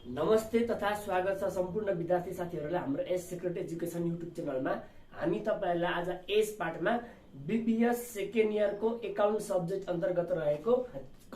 नमस्ते तथा स्वागत छ सम्पूर्ण विद्यार्थी साथीहरुलाई हाम्रो एस सिक्रेट एजुकेसन युट्युब च्यानलमा। हामी तपाईहरुलाई आज एस पार्टमा बीपीएस सेकेन्ड इयरको अकाउन्ट सब्जेक्ट अन्तर्गत रहेको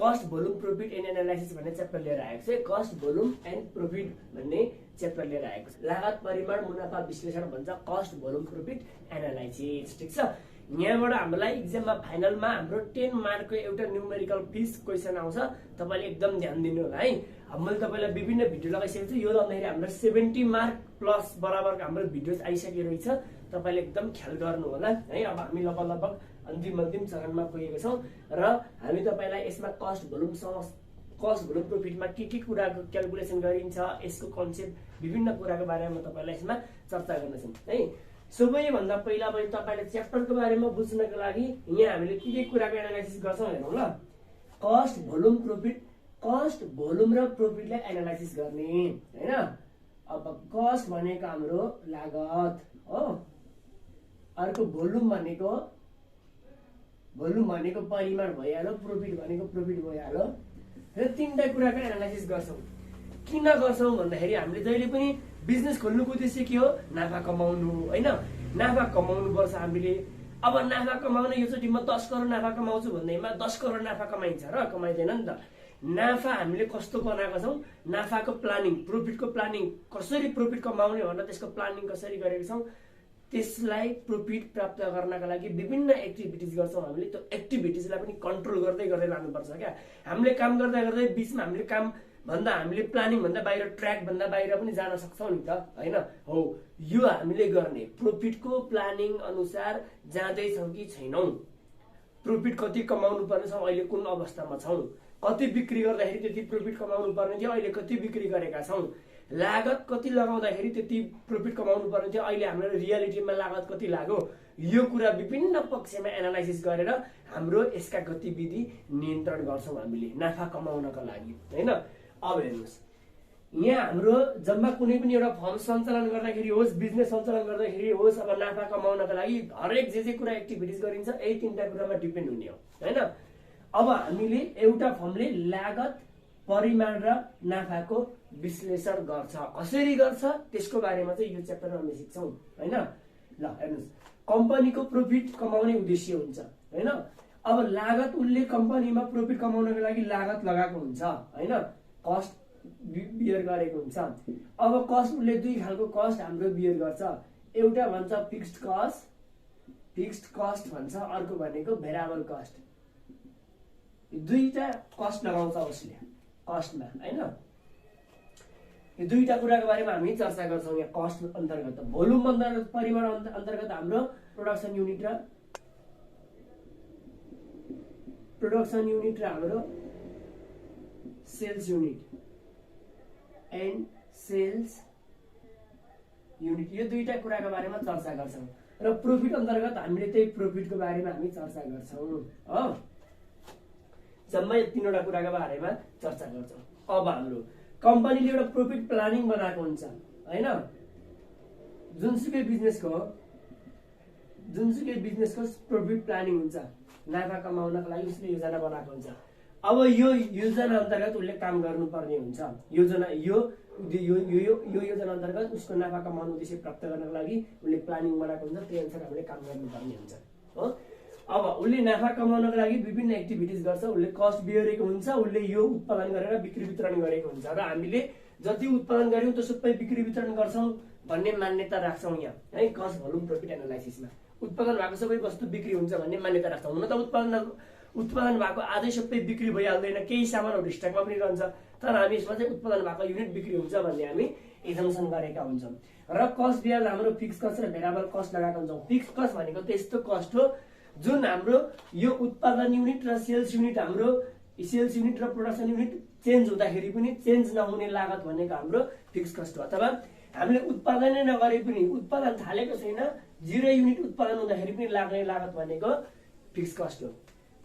cost volume profit and analysis भन्ने च्याप्टर लिएर आएको छ। कस्ट भोल्युम एन्ड प्रोफिट भन्ने च्याप्टर लिएर आएको छ। लागत परिमाण मुनाफा विश्लेषण भन्छ कस्ट भोल्युम प्रोफिट एनालाइसिस। ठीक छ। यहाँबाट हामीलाई एक्जाममा फाइनलमा हाम्रो 10 मार्कको एउटा न्यूमेरिकल फिस क्वेशन आउँछ। तपाईले एकदम ध्यान दिनु होला है। अब मैले तपाईलाई विभिन्न भिडियो लगाइसकेको छु। यो लाउँदाखेरि हाम्रो 70 मार्क प्लस बराबरको हाम्रो भिडियोज आइसकेको छ। तपाईले एकदम ख्याल गर्नु होला है। अब हामी लगभग अन्तिम चरणमा पुगेको छौं र हामी तपाईलाई यसमा कस्ट भोल्युम प्रोफिटमा के कुराको क्याल्कुलेसन गरिन्छ, यसको कन्सेप्ट विभिन्न कुराको बारेमा तपाईलाई यसमा चर्चा गर्नेछौं है। सबैभन्दा पहिला पनि तपाईले च्याप्टरको बारेमा बुझ्नको लागि यहाँ हामीले के कुराको एनालाइसिस गर्छौं हेरौँ ल। Cost volume profit, cost volume र प्रोफिटलाई एनालाइसिस गर्ने हैन। अब कस्ट भनेको हाम्रो लागत हो, अर्को भोल्युम भनेको परिमाण भइहाल्यो, प्रोफिट भनेको प्रोफिट भइहाल्यो। र तीनटा कुराको एनालाइसिस गर्छौं। किन गर्छौं भन्दाखेरि हामीले जहिले पनि बिजनेस खोल्नुको उद्देश्य के हो? नाफा कमाउनु हैन। नाफा कमाउनु पर्छ हामीले। अब नाफा कमाउन योचोटि म 10 करोड नाफा कमाउँछु भन्दैमा 10 करोड नाफा कमाइन्छ र कमाइदैन नि त। नाफा हामीले कस्तो बनाएको छौं? नाफाको प्लानिङ, प्रोफिटको प्लानिङ, कसरी प्रोफिट कमाउने भनेर त्यसको प्लानिङ कसरी गरेको छौं, त्यसलाई प्रोफिट प्राप्त गर्नका लागि विभिन्न एक्टिभिटिज गर्छौं हामीले। त्यो एक्टिभिटिजलाई पनि कन्ट्रोल गर्दै लानुपर्छ क्या। हामीले काम गर्दै बीचमा हामीले काम भन्दा हामीले प्लानिङ भन्दा बाहिर, ट्र्याक भन्दा बाहिर पनि जान सक्छौं नि त हैन। हो, यो हामीले गर्ने प्रोफिटको प्लानिङ अनुसार जाँदैछौं कि छैनौं, प्रोफिट कति कमाउनु पर्ने छ, अहिले कुन अवस्थामा छौं, कति बिक्री गर्दाखेरि त्यति प्रोफिट कमाउनु पर्ने थियो, अहिले कति बिक्री गरेका छौं, लागत कति लगाउँदाखेरि त्यति प्रोफिट कमाउनु पर्ने थियो, अहिले हाम्रो रियालिटीमा लागत कति लाग्यो, यो कुरा विभिन्न पक्षमा एनालाइसिस गरेर हाम्रो यसका गतिविधि नियन्त्रण गर्छौं हामीले नाफा कमाउनका लागि हैन। अब हेर्नुस्, यहाँ हाम्रो जम्मा कुनै पनि एउटा फर्म सञ्चालन गर्दाखेरि होस्, बिजनेस सञ्चालन गर्दाखेरि होस्, अब नाफा कमाउनका लागि हरेक जे कुरा एक्टिभिटिज गरिन्छ यही तीनटा कुरामा डिपेन्ड हुने हो हैन। अब हामीले एउटा फर्मले लागत, परिमाण र नाफाको विश्लेषण गर्छ, कसरी गर्छ त्यसको बारेमा चाहिँ यो च्याप्टरमा हामी सिक्छौं हैन। ल हेर्नुस्, कम्पनीको प्रॉफिट कमाउने उद्देश्य हुन्छ हैन। अब लागत, उसले कम्पनीमा प्रॉफिट कमाउनको लागि लागत लगाएको हुन्छ हैन, कस्ट बियर गरेको हुन्छ। अब कस्ट उसले दुई खालको कस्ट हाम्रो बियर गर्छ। एउटा भन्छ फिक्स्ड कस्ट भन्छ, अर्को भनेको भेरिएबल कस्ट। दुईटा कस्ट लगाउँछ उसले कस्टमा हैन। यो दुईटा कुराको बारेमा हामी चर्चा गर्छौं यहाँ कस्ट अन्तर्गत। भोल्युम अन्तर्गत, परिमाण अन्तर्गत हाम्रो प्रोडक्सन युनिट र हाम्रो sales unit and sales unit, यो दुईटा कुराको बारेमा चर्चा गर्छौं। र प्रोफिट अन्तर्गत हामीले त्यही प्रोफिटको बारेमा हामी चर्चा गर्छौं हो। जम्मै तीनवटा कुराको बारेमा चर्चा गर्छौं। अब हाम्रो कम्पनीले एउटा प्रोफिट प्लानिङ बनाएको हुन्छ हैन। जुनसुकै बिजनेसको प्रोफिट प्लानिङ हुन्छ, नाफा कमाउनको लागि उसले योजना बनाएको हुन्छ। अब यो योजना अन्तर्गत उसले काम गर्नुपर्ने हुन्छ। योजना अन्तर्गत उसको नाफा कमाउने उद्देश्य प्राप्त गर्नको लागि उसले प्लानिङ बनाएको हुन्छ, त्यही अनुसार हामीले काम गर्नुपर्ने हुन्छ हो। अब उसले नाफा कमाउनको लागि विभिन्न एक्टिभिटिज गर्छ, उसले कस्ट बिहोरेको हुन्छ, उसले यो उत्पादन गरेर बिक्री वितरण गरेको हुन्छ र हामीले जति उत्पादन गर्यौं त्यो सबै बिक्री वितरण गर्छौं भन्ने मान्यता राख्छौं यहाँ है। कस्ट भोल्युम प्रोफिट एनालाइसिसमा उत्पादन भएको सबै वस्तु बिक्री हुन्छ भन्ने मान्यता राख्छौं। हुन त उत्पादन भएको आधै सबै बिक्री भइहाल्दैन, केही सामानहरू स्टकमा पनि रहन्छ, तर हामी यसमा चाहिँ उत्पादन भएको युनिट बिक्री हुन्छ भन्ने हामी एजम्पसन गरेका हुन्छौं। र कस्ट बिहार हाम्रो फिक्स कस्ट र भेरिएबल कस्ट लगाएका हुन्छौं। फिक्स कस्ट भनेको त्यस्तो कस्ट हो जुन हाम्रो यो उत्पादन युनिट र सेल्स युनिट, हाम्रो सेल्स युनिट र प्रोडक्सन युनिट चेन्ज हुँदाखेरि पनि चेन्ज नहुने लागत भनेको हाम्रो फिक्स कस्ट हो। अथवा हामीले उत्पादनै नगरे पनि, उत्पादन थालेको छैन, 0 युनिट उत्पादन हुँदाखेरि पनि लाग्ने लागत भनेको फिक्स कस्ट हो।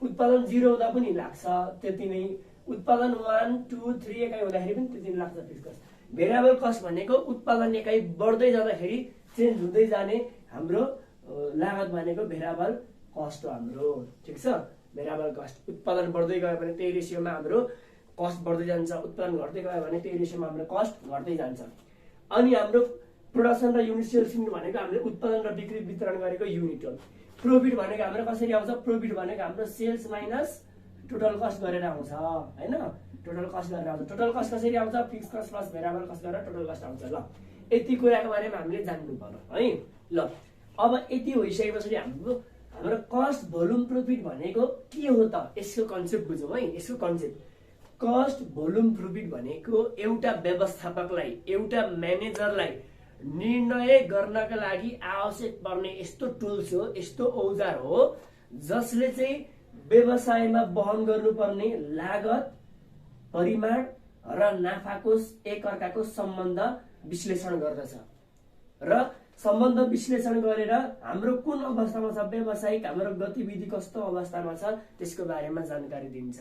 उत्पादन 0 हुँदा पनि लाग्छ त्यति नै, उत्पादन 1, 2, 3 एकाइ हुँदाखेरि पनि त्यति नै लाग्छ फिक्स कस्ट। भेरिएबल कस्ट भनेको उत्पादन एकाइ बढ्दै जाँदाखेरि चेन्ज हुँदै जाने हाम्रो लागत भनेको भेरिएबल कस्ट हो हाम्रो। ठीक छ। भेरिएबल कस्ट उत्पादन बढ्दै गयो भने त्यही रेशियोमा हाम्रो कस्ट बढ्दै जान्छ, उत्पादन घट्दै गयो भने त्यही रेसियोमा हाम्रो कस्ट घट्दै जान्छ। अनि हाम्रो प्रोडक्सन र युनिट सेल्स युनिट भनेको हामीले उत्पादन र बिक्री वितरण गरेको युनिट हो। प्रॉफिट भनेको हाम्रो कसरी आउँछ? प्रॉफिट भनेको हाम्रो सेल्स माइनस टोटल कस्ट गरेर आउँछ हैन। टोटल कस्ट गरेर आउँछ। टोटल कस्ट कसरी आउँछ? Fix cost plus variable cost गरेर टोटल कस्ट आउँछ। ल यति कुराको बारेमा हामीले जान्नु पर्यो है। ल अब यति भइसकेपछि हाम्रो कस्ट भोल्युम प्रॉफिट भनेको के हो त? यसको कन्सेप्ट बुझौँ है। यसको कन्सेप्ट कस्ट भोल्युम प्रॉफिट भनेको एउटा व्यवस्थापकलाई, एउटा म्यानेजरलाई निर्णय गर्नका लागि आवश्यक पर्ने यस्तो टुल्स हो, यस्तो औजार हो जसले चाहिँ व्यवसायमा वहन गर्नुपर्ने लागत, परिमाण र नाफाको एकअर्काको सम्बन्ध विश्लेषण गर्दछ र सम्बन्ध विश्लेषण गरेर हाम्रो कुन अवस्थामा छ व्यवसायिक, हाम्रो गतिविधि कस्तो अवस्थामा छ त्यसको बारेमा जानकारी दिन्छ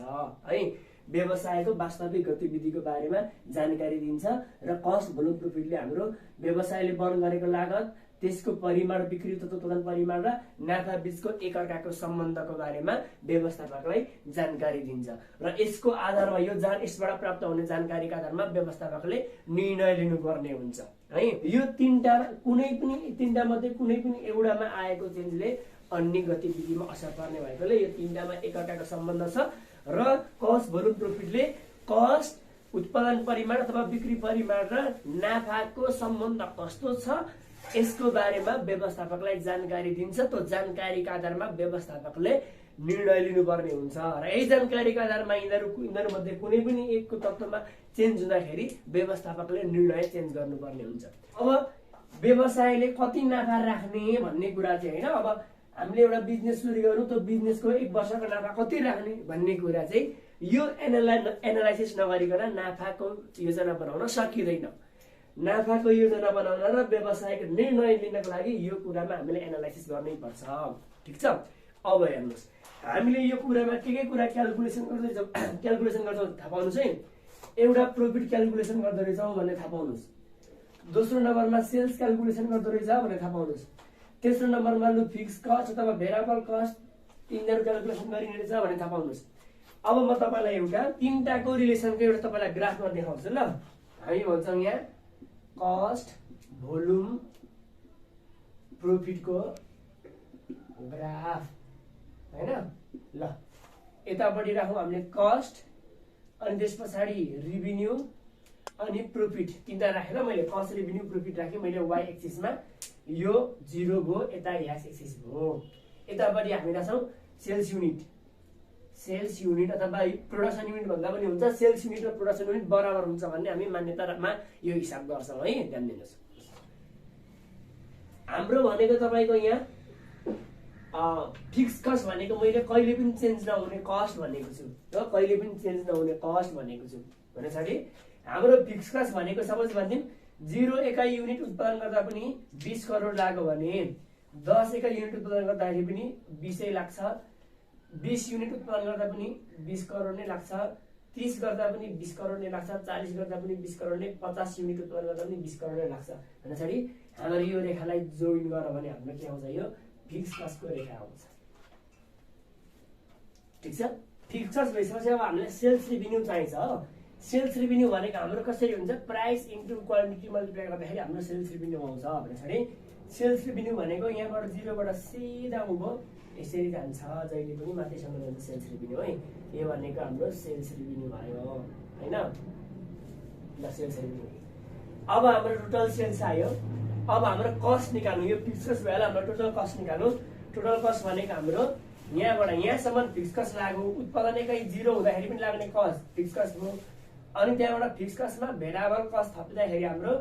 है। व्यवसायको वास्तविक गतिविधिको बारेमा जानकारी दिन्छ र कस्ट भोल्युम प्रॉफिटले हाम्रो व्यवसायले वहन गरेको लागत, त्यसको परिमाण, बिक्री तथा उत्पादन परिमाण र नाफा बीचको एकअर्काको सम्बन्धको बारेमा व्यवस्थापकलाई जानकारी दिन्छ र यसको आधारमा यसबाट प्राप्त हुने जानकारीका आधारमा व्यवस्थापकले निर्णय लिनुपर्ने हुन्छ है। यो तीनटा मध्ये कुनै पनि एउटामा आएको चेन्जले अन्य गतिविधिमा असर पर्ने भएकोले यो तीनटामा एकअर्काको सम्बन्ध छ र कस्ट भोल्युम प्रॉफिटले कस्ट, उत्पादन परिमाण अथवा बिक्री परिमाण र नाफाको सम्बन्ध कस्तो छ यसको बारेमा व्यवस्थापकलाई जानकारी दिन्छ। त्यो जानकारीका आधारमा व्यवस्थापकले निर्णय लिनुपर्ने हुन्छ र यही जानकारीका आधारमा यिनीहरू मध्ये कुनै पनि एकको तत्त्वमा चेन्ज हुँदाखेरि व्यवस्थापकले निर्णय चेन्ज गर्नुपर्ने हुन्छ। अब व्यवसायले कति नाफा राख्ने भन्ने कुरा चाहिँ हैन। अब हामीले एउटा बिजनेस सुरु गर्नु, त्यो बिजनेसको 1 वर्षको नाफा कति राख्ने भन्ने कुरा चाहिँ यो एनालाइसिस नगरिकन नाफाको योजना बनाउन सकिँदैन। नाफाको योजना बनाउन र व्यवसायको निर्णय लिनको लागि यो कुरामा हामीले एनालाइसिस गर्नै पर्छ। ठीक छ। अब हेर्नुस्, हामीले यो कुरामा के कुरा क्याल्कुलेसन गर्छौँ थाहा पाउनुस् है। एउटा प्रॉफिट क्याल्कुलेसन गर्दै रहेछौँ भन्ने थाहा पाउनुस्। दोस्रो नम्बरमा सेल्स क्याल्कुलेसन गर्दै रहेछ भन्ने थाहा पाउनुस्। तेस्रो नम्बरमा लु फिक्स कस्ट अथवा भेरिएबल कस्ट यिनीहरू क्याल्कुलेसन गरिने रहेछ भन्ने थाहा पाउनुस्। अब म तपाईलाई एउटा तीनटाको रिलेसनको एउटा तपाईलाई ग्राफमा देखाउँछु ल। हामी भन्छौँ यहाँ कस्ट भोल्युम प्रॉफिटको ग्राफ हैन। ल यतापट्टि राखौँ हामीले कस्ट, अनि त्यस पछाडि रेभिन्यू अनि प्रॉफिट तीनटा राखेर मैले कस्ट, रेभिन्यू, प्रॉफिट राखेँ मैले वाइ एक्सिसमा। यो 0 भयो, यता एक्स एक्सिस भयो। यतापट्टि हामी राख्छौँ सेल्स युनिट अथवा प्रोडक्सन युनिट भन्दा पनि हुन्छ। सेल्स युनिट र प्रोडक्सन युनिट बराबर हुन्छ भन्ने हामी मान्यतामा यो हिसाब गर्छौँ है। ध्यान दिनुहोस्, हाम्रो भनेको तपाईको यहाँ फिक्स कस्ट भनेको मैले कहिले पनि चेन्ज नहुने कस्ट भनेको छु र कहिले पनि चेन्ज नहुने कस्ट भनेको छु। भनेपछि हाम्रो फिक्स कस्ट भनेको सपोज भनिदिउँ 0 एकाइ युनिट उत्पादन गर्दा पनि 20 करोड लाग्यो भने 10 एकाइ युनिट उत्पादन गर्दाखेरि पनि 20 लाग्छ। 20 युनिट उत्पादन गर्दा पनि 20 करोड नै लाग्छ। 30 गर्दा पनि 20 करोड नै लाग्छ। 40 गर्दा पनि 20 करोड नै, 50 युनिट उत्पादन गर्दा पनि 20 करोड नै लाग्छ। भनेपछि हाम्रो यो रेखालाई जोइन गर्यो भने हाम्रो के आउँछ? यो फिक्स कस्टको रेखा आउँछ। ठीक छ। फिक्स कस्ट भइसकेपछि अब हामीलाई सेल्स रेभिन्यू चाहिन्छ। सेल्स रेभिन्यू भनेको हाम्रो कसरी हुन्छ? प्राइस इन्टु क्वान्टिटी मल्टिप्लाई गर्दाखेरि हाम्रो सेल्स रेभिन्यू आउँछ। भनेपछि सेल्स रेभिन्यू भनेको यहाँबाट 0 बाट सिधा उँभो यसरी जान्छ, जहिले पनि माथिसम्म जान्छ सेल्स रेभिन्यू है। यो भनेको हाम्रो सेल्स रेभिन्यू भयो हैन। ल सेल्स रेभिन्यू अब हाम्रो टोटल सेल्स आयो। अब हाम्रो कस्ट निकाल्नु, यो फिक्स कस्ट भएला हाम्रो टोटल कस्ट निकाल्नु। टोटल कस्ट भनेको हाम्रो यहाँबाट यहाँसम्म फिक्स कस्ट लाग्यो। उत्पादन एकाइ 0 हुँदाखेरि पनि लाग्ने कस्ट फिक्स कस्ट हो। अनि त्यहाँबाट फिक्स कस्टमा भेरिएबल कस्ट थप्दाखेरि हाम्रो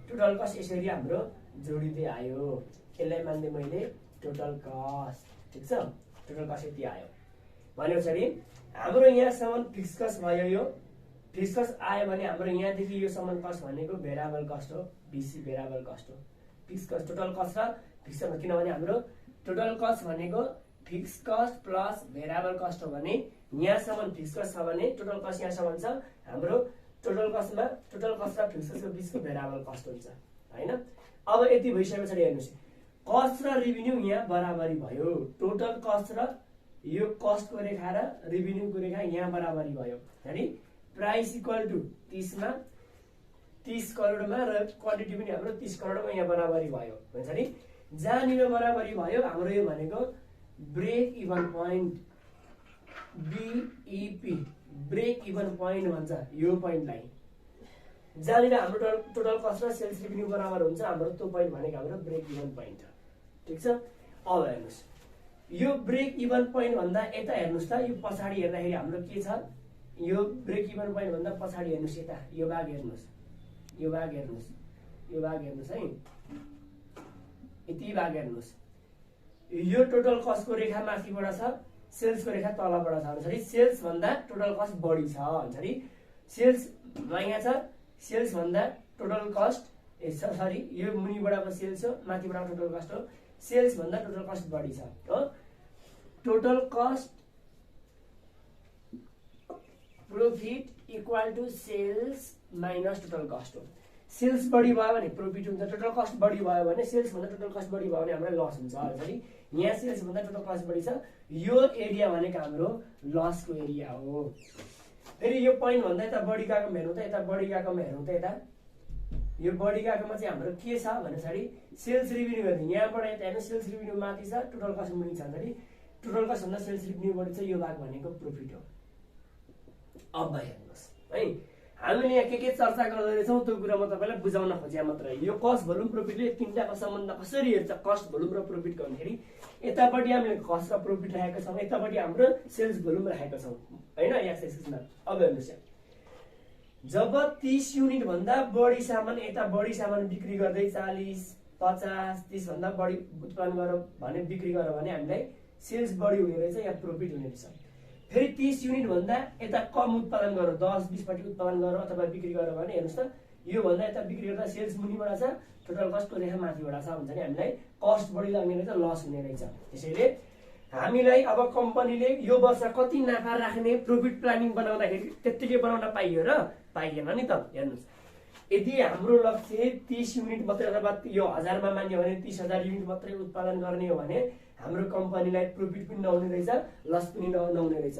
टोटल कस्ट यसरी हाम्रो जोडिँदै आयो। यसलाई मान्दै मैले टोटल कस्ट। ठीक छ। टोटल कस्ट यति आयो भनेपछि हाम्रो यहाँसम्म फिक्स कस्ट भयो। यो फिक्स कस्ट आयो भने हाम्रो यहाँदेखि योसम्म कस्ट भनेको भेरिएबल कस्ट हो। बीसी भेरिएबल कस्ट हो। फिक्स कस्ट टोटल कस्ट र फिक्स कस्ट, किनभने हाम्रो टोटल कस्ट भनेको fix cost plus variable cost हो भने यहाँसम्म फिक्स कस्ट छ भने टोटल कस्ट यहाँसम्म छ। हाम्रो टोटल कस्टमा टोटल कस्ट र फिक्स कस्टको बीचको भेरिएबल कस्ट हुन्छ हैन। अब यति भइसकेपछि हेर्नुस्, कस्ट र रेभिन्यू यहाँ बराबरी भयो। टोटल कस्ट र यो कस्टको रेखा र रेभिन्यूको रेखा यहाँ बराबरी भयो। अनि प्राइस इक्वल टु 30 मा 30 करोडमा र क्वान्टिटी पनि हाम्रो 30 करोडमा यहाँ बराबरी भयो भन्छ नि। जहाँनिर बराबरी भयो हाम्रो यो भनेको break even point BEP break even point भन्छ यो पोइन्टलाई। जहाँनिर हाम्रो टोटल कस्ट र सेल्स रेभिन्यू बराबर हुन्छ हाम्रो त्यो पोइन्ट भनेको हाम्रो ब्रेक इभन पोइन्ट हो। ठिक छ। अब हेर्नुहोस् यो ब्रेक इभन पोइन्ट भन्दा यता हेर्नुहोस् त यो पछाडि हेर्दाखेरि हाम्रो के छ यो ब्रेक इभन पोइन्ट भन्दा पछाडि हेर्नुहोस् यता यो भाग हेर्नुहोस् यो भाग हेर्नुहोस् यो भाग हेर्नुहोस् है यति भाग हेर्नुहोस् यो टोटल कस्टको रेखा माथिबाट छ सेल्सको रेखा तलबाट छ भन्छ नि। सेल्स भन्दा टोटल कस्ट बढी छ भन्छ नि। सेल्स यहाँ छ सेल्स भन्दा टोटल कस्ट सरी यो मुनिबाटको सेल्स हो माथिबाट टोटल कस्ट हो। सेल्स भन्दा टोटल कस्ट बढी छ हो। Total cost profit equal to sales minus total cost हो। सेल्स बढी भयो भने प्रॉफिट हुन्छ, टोटल कस्ट बढी भयो भने सेल्स भन्दा टोटल कस्ट बढी भयो भने हामीलाई लस हुन्छ भन्छ नि। यहाँ सेल्स भन्दा टोटल कस्ट बढी छ यो एरिया भनेको हाम्रो लसको एरिया हो। फेरि यो पोइन्ट भन्दा यता बढी गएकोमा हेर्नु त यता बढी गएकोमा हेर्नु त यता यो बढी गएकोमा चाहिँ हाम्रो के छ भनेपछि सेल्स रेभिन्यू हेर्नु यहाँबाट यता हेर्नु सेल्स रेभिन्यू माथि छ टोटल कस्ट मुनि छ नि। टोटल कस्ट भन्दा सेल्स रेभिन्यू बढी छ यो भाग भनेको प्रॉफिट हो। अब हेर्नुहोस् है हामीले यहाँ के चर्चा गर्दै रहेछौँ त्यो कुरा म तपाईँलाई बुझाउन खोजे मात्रै। यो कस्ट भोल्युम प्रॉफिटले तिनटाको सम्बन्ध कसरी हेर्छ कस्ट भोल्युम र प्रॉफिट भन्दाखेरि यतापट्टि हामीले कस्ट र प्रॉफिट राखेका छौँ यतापट्टि हाम्रो सेल्स भोल्युम राखेका छौँ हैन एक्स एक्सिसमा। अब हेर्नुहोस् जब 30 युनिट भन्दा बढी सामान यता बढी सामान बिक्री गर्दै 40 50 30 भन्दा बढी उत्पादन गर भने बिक्री गर भने हामीलाई सेल्स बढी हुने रहेछ या प्रॉफिट हुने रहेछ। फेरि 30 युनिट भन्दा यता कम उत्पादन गर 10 20 पट्टि उत्पादन गर अथवा बिक्री गर भने हेर्नुहोस् त यो भन्दा यता बिक्री गर्दा सेल्स मुनिबाट छ टोटल कस्टको रेखा माथिबाट छ भन्छ नि। हामीलाई कस्ट बढी लाग्ने रहेछ लस हुने रहेछ। त्यसैले हामीलाई अब कम्पनीले यो वर्ष कति नाफा राख्ने प्रॉफिट प्लानिङ बनाउँदाखेरि त्यतिकै बनाउन पाइयो र पाइएन नि त। हेर्नुहोस् यदि हाम्रो लक्ष्य 30 युनिट मात्रै अथवा यो 1000 मा मान्यो भने 30,000 युनिट मात्रै उत्पादन गर्ने हो भने हाम्रो कम्पनीलाई प्रॉफिट पनि नहुने रहेछ लस पनि नहुने रहेछ।